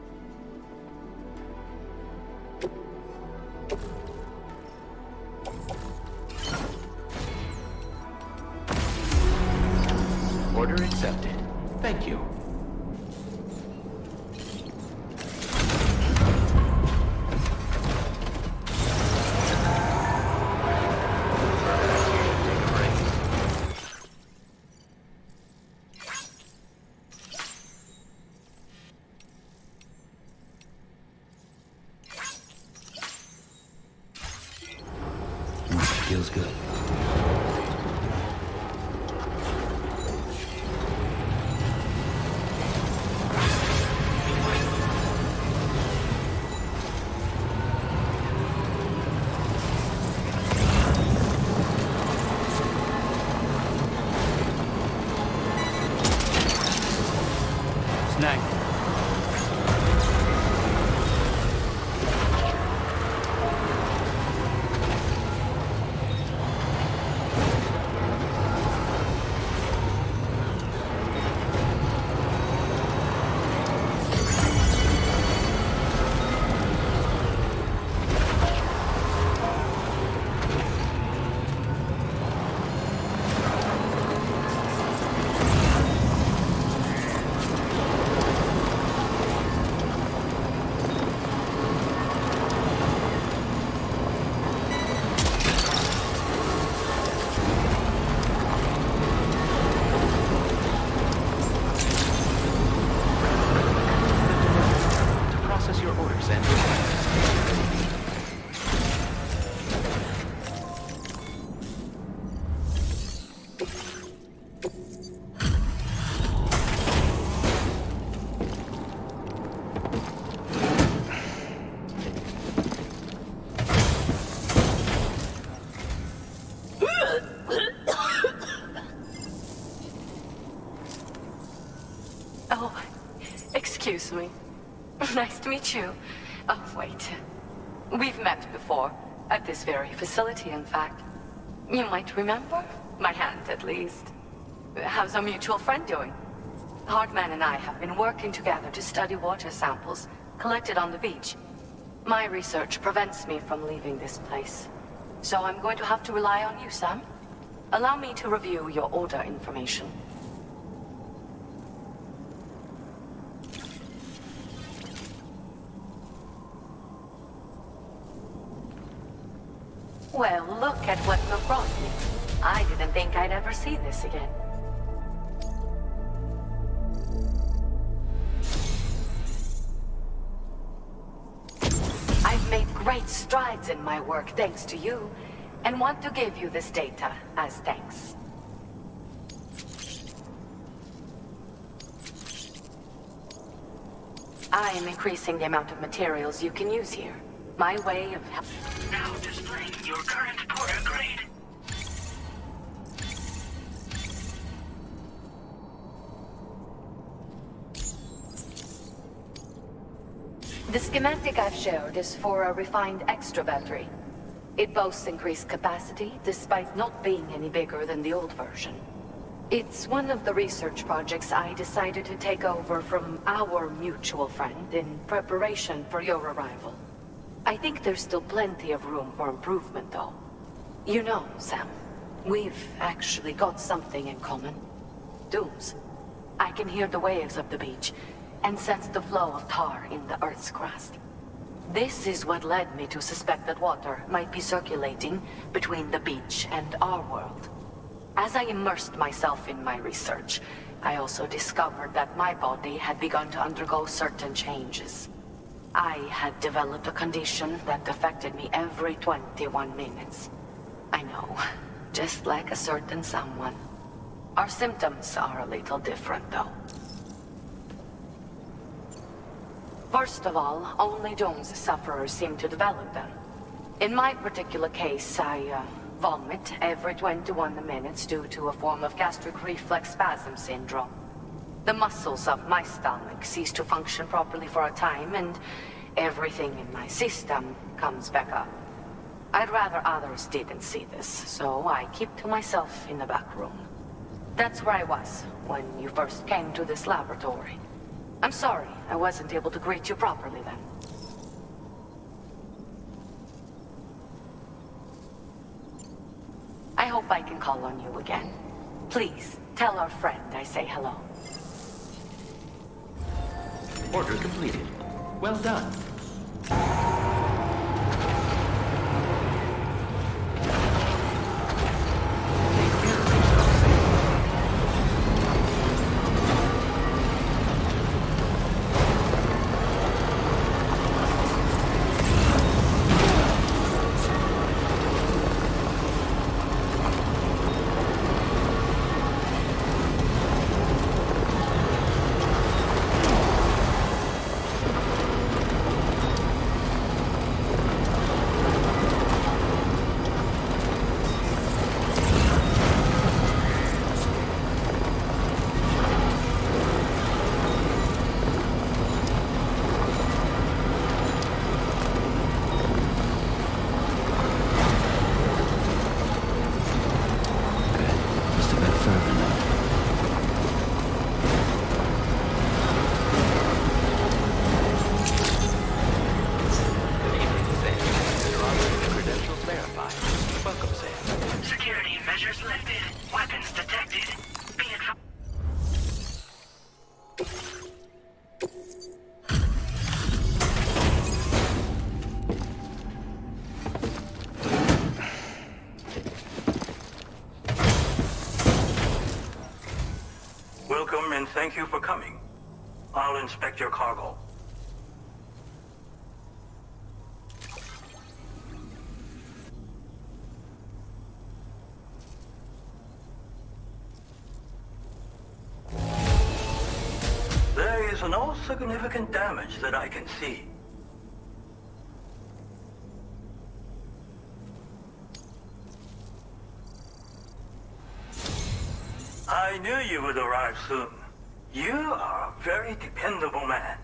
Order accepted. Thank you. Feels good. Snack. me. Nice to meet you. Oh, wait. We've met before. At this very facility, in fact. You might remember? My hand, at least. How's our mutual friend doing? Hardman and I have been working together to study water samples collected on the beach. My research prevents me from leaving this place. So I'm going to have to rely on you, Sam. Allow me to review your order information. Well, look at what you brought me. I didn't think I'd ever see this again. I've made great strides in my work thanks to you, and want to give you this data as thanks. I am increasing the amount of materials you can use here. My way of now displaying your current Porter grade. The schematic I've shared is for a refined extra battery. It boasts increased capacity, despite not being any bigger than the old version. It's one of the research projects I decided to take over from our mutual friend in preparation for your arrival. I think there's still plenty of room for improvement, though. You know, Sam, we've actually got something in common. Dooms. I can hear the waves of the beach, and sense the flow of tar in the Earth's crust. This is what led me to suspect that water might be circulating between the beach and our world. As I immersed myself in my research, I also discovered that my body had begun to undergo certain changes. I had developed a condition that affected me every 21 minutes. I know, just like a certain someone. Our symptoms are a little different, though. First of all, only Doom's sufferers seem to develop them. In my particular case, I vomit every 21 minutes due to a form of gastric reflex spasm syndrome. The muscles of my stomach cease to function properly for a time, and everything in my system comes back up. I'd rather others didn't see this, so I keep to myself in the back room. That's where I was when you first came to this laboratory. I'm sorry I wasn't able to greet you properly then. I hope I can call on you again. Please, tell our friend I say hello. Order completed. Well done. Welcome and thank you for coming. I'll inspect your cargo. There is no significant damage that I can see. I knew you would arrive soon. You are a very dependable man.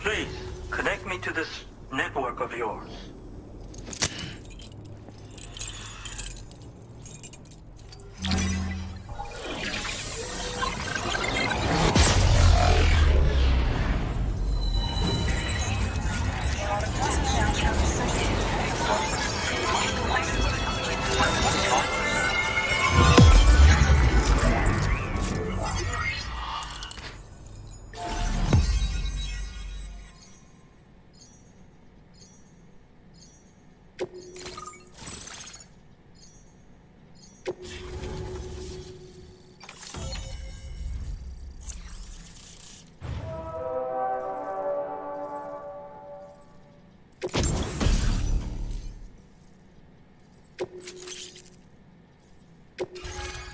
Please, connect me to this network of yours.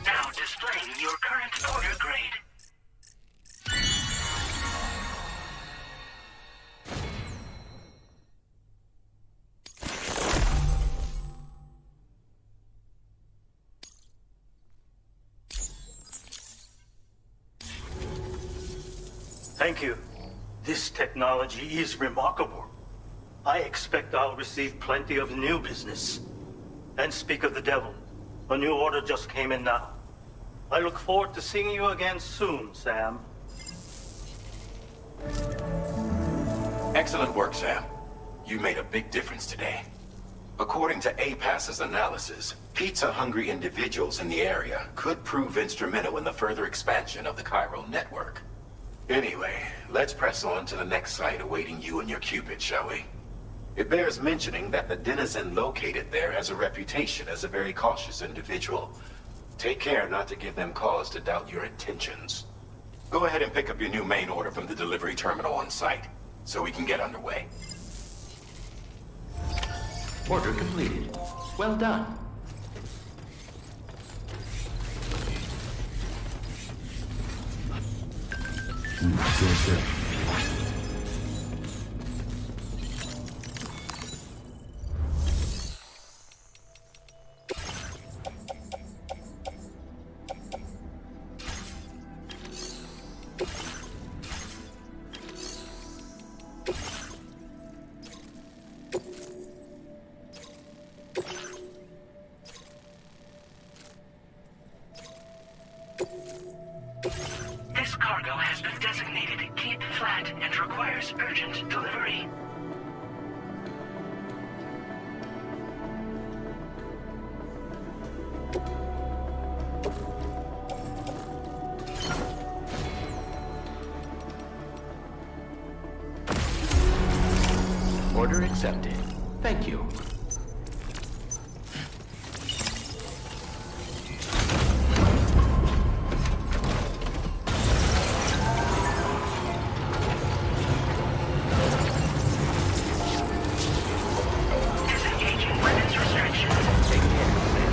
Now displaying your current order grade. Thank you. This technology is remarkable. I expect I'll receive plenty of new business. And speak of the devil, a new order just came in now. I look forward to seeing you again soon, Sam. Excellent work, Sam. You made a big difference today. According to APAS's analysis, pizza-hungry individuals in the area could prove instrumental in the further expansion of the chiral network. Anyway, let's press on to the next site awaiting you and your Cupid, shall we? It bears mentioning that the denizen located there has a reputation as a very cautious individual. Take care not to give them cause to doubt your intentions. Go ahead and pick up your new main order from the delivery terminal on site, so we can get underway. Order completed. Well done. This cargo has been designated Cape Flat and requires urgent delivery. Order accepted. Thank you. Disengaging weapons restriction. Take care, Sam.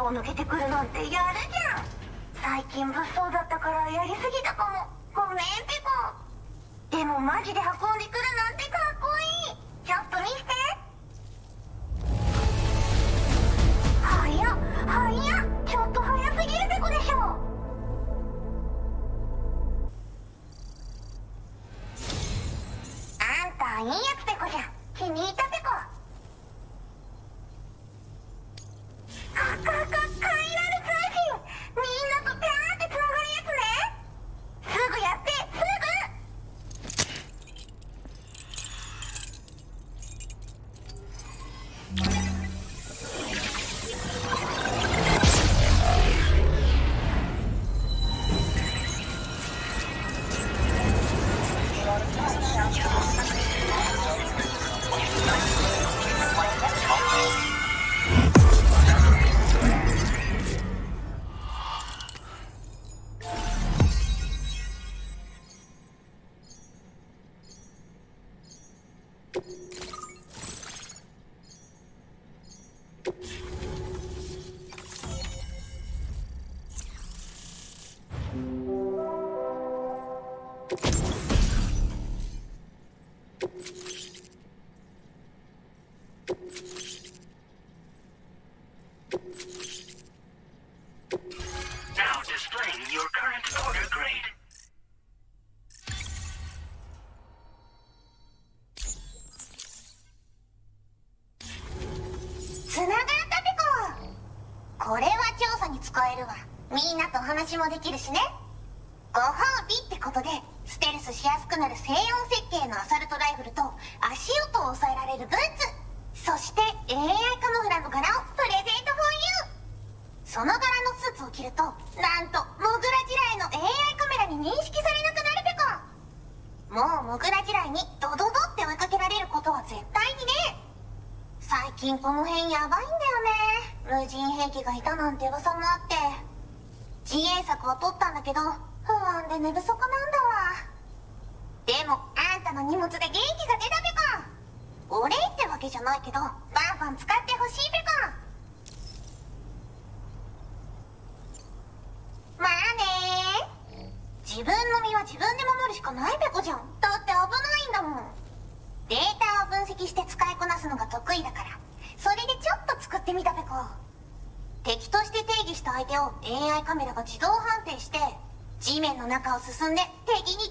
を抜けてくるなんてやるじゃん。最近物騒だったからやりすぎたかも。ごめんペコ。でもマジで運んでくるなんてかっこいい。ちょっと見せて。早っちょっと早すぎるペコでしょ。あんたいいやつペコじゃん。気に入ったペコ。カイラル通信、みんなとピャーってつながるやつね。すぐやってすぐ。Now displaying your current order grade. つながったペコ。これは調査に使えるわ。みんなと話もできるしね。ご褒美ってことでステルスしやすくなる静音設計のアサルトライフルと足音を抑えられるブーツ、そして AI カモフラの柄をプレゼントフォーユー。その柄のスーツを着るとなんとモグラ地雷の AI カメラに認識されなくなるペコ。もうモグラ地雷にドドドって追いかけられることは絶対にね。最近この辺やばいんだよね。無人兵器がいたなんて噂もあって自衛策は取ったんだけど不安で寝不足なんだわ。でもあんたの荷物で元気が出たペコ。お礼ってわけじゃないけどバンバン使ってほしいペコ。まあね。自分の身は自分で守るしかないペコじゃん。だって危ないんだもん。データを分析して使いこなすのが得意だからそれでちょっと作ってみたペコ。敵として定義した相手を AI カメラが自動判定して地面の中を進んで敵に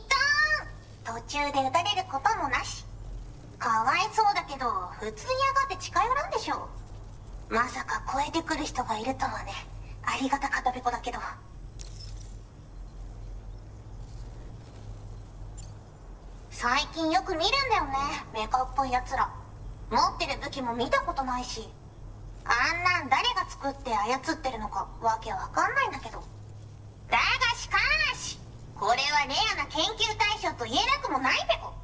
ドーン。途中で撃たれることもなし。かわいそうだけど普通に上がって近寄らんでしょ。まさか超えてくる人がいるとはね。ありがたかったペコだけど。最近よく見るんだよね、メカっぽいやつら。持ってる武器も見たことないし、あんなん誰が作って操ってるのかわけわかんないんだけど。だがしかしこれはレアな研究対象と言えなくもないペコ。好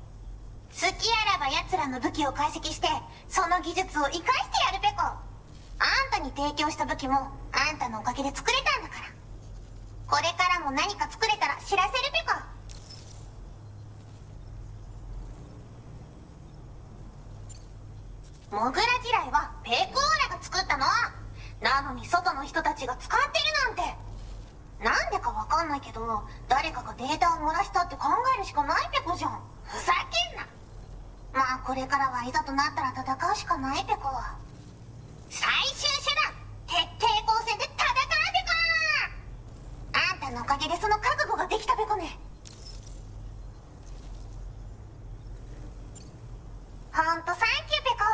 きあらば奴らの武器を解析してその技術を生かしてやるペコ。あんたに提供した武器もあんたのおかげで作れたんだから。これからも何か作れたら知らせるペコ。モグラ地雷はペコーラが作ったの。なのに外の人たちが使ってるなんて。なんでかわかんないけど誰かがデータを漏らしたって考えるしかないペコじゃん。ふざけんな。まあこれからはいざとなったら戦うしかないペコ。最終手段徹底抗戦で戦うペコ。あんたのおかげでその覚悟ができたペコね。ほんとサンキューペコ。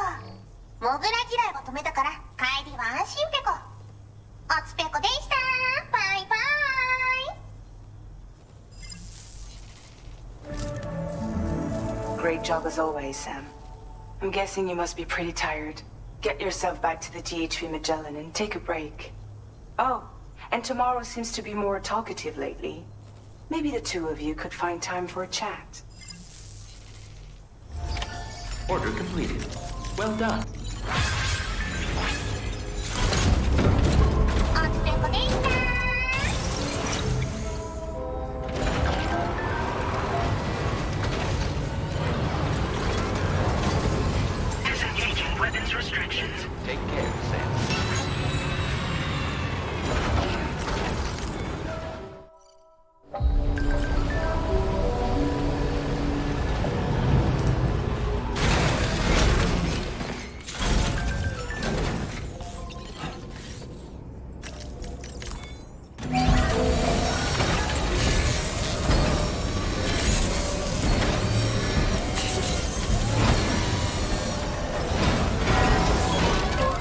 モグラ地雷が止めたから帰りは安心ペコ。おつペコでした。バイバイ。 Great job as always, Sam. I'm guessing you must be pretty tired. Get yourself back to the GHV Magellan and take a break. Oh, and tomorrow seems to be more talkative lately. Maybe the two of you could find time for a chat. Order completed. Well done. おつペコでした。 Disengaging weapons restrictions. Take care, Sam.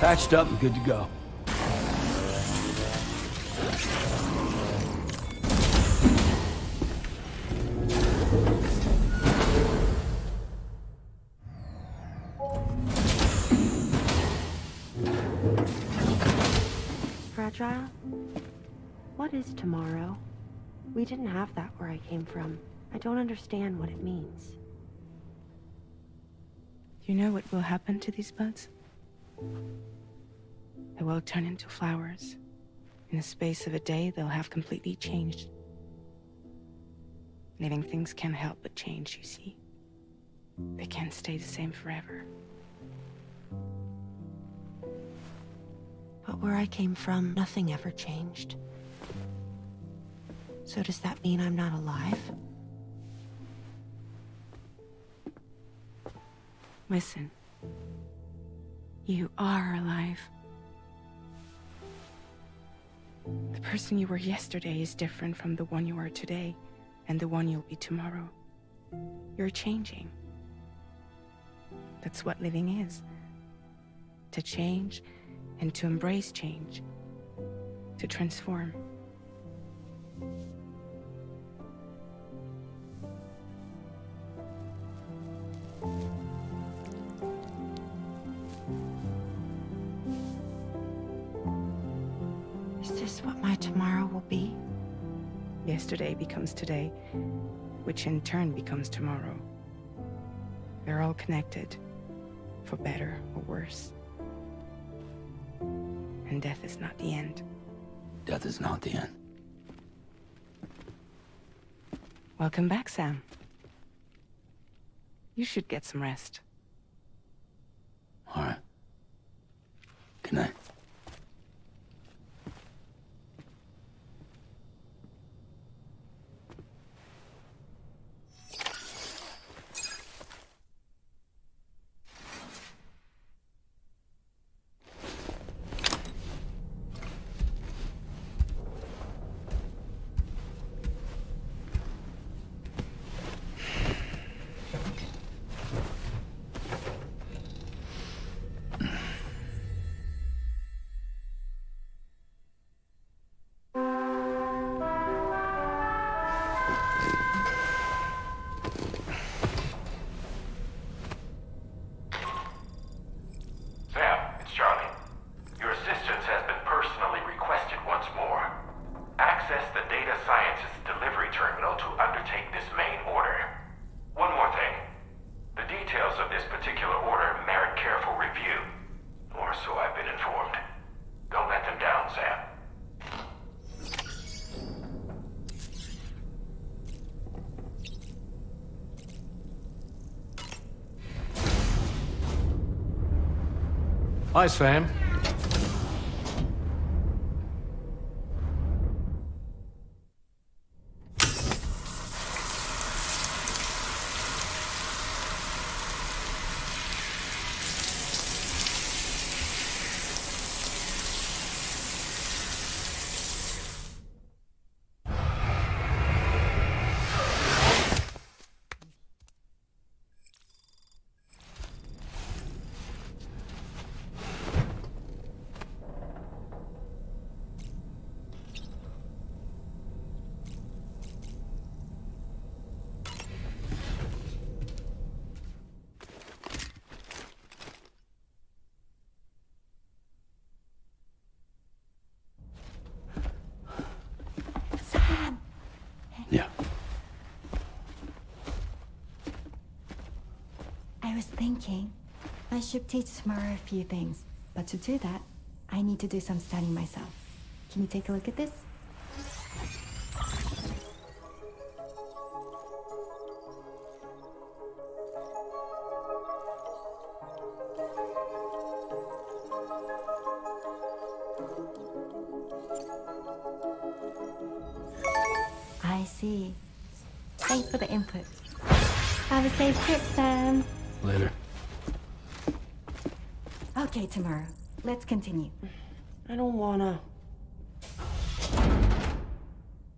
Patched up and good to go. Fragile? What is tomorrow? We didn't have that where I came from. I don't understand what it means. You know what will happen to these buds? They will turn into flowers. In the space of a day, they'll have completely changed. Living things can't help but change, you see. They can't stay the same forever. But where I came from, nothing ever changed. So does that mean I'm not alive? Listen. You are alive. The person you were yesterday is different from the one you are today, and the one you'll be tomorrow. You're changing. That's what living is. To change, and to embrace change. To transform. Is this what my tomorrow will be? Yesterday becomes today, which in turn becomes tomorrow. They're all connected, for better or worse. And death is not the end. Death is not the end. Welcome back, Sam. You should get some rest. All right. Good night. Hi, Sam. I was thinking, I should teach Tamara a few things, but to do that, I need to do some studying myself. Can you take a look at this? I see. Thanks for the input. Have a safe trip, Sam. Later. Okay, Tamara. Let's continue. I don't wanna.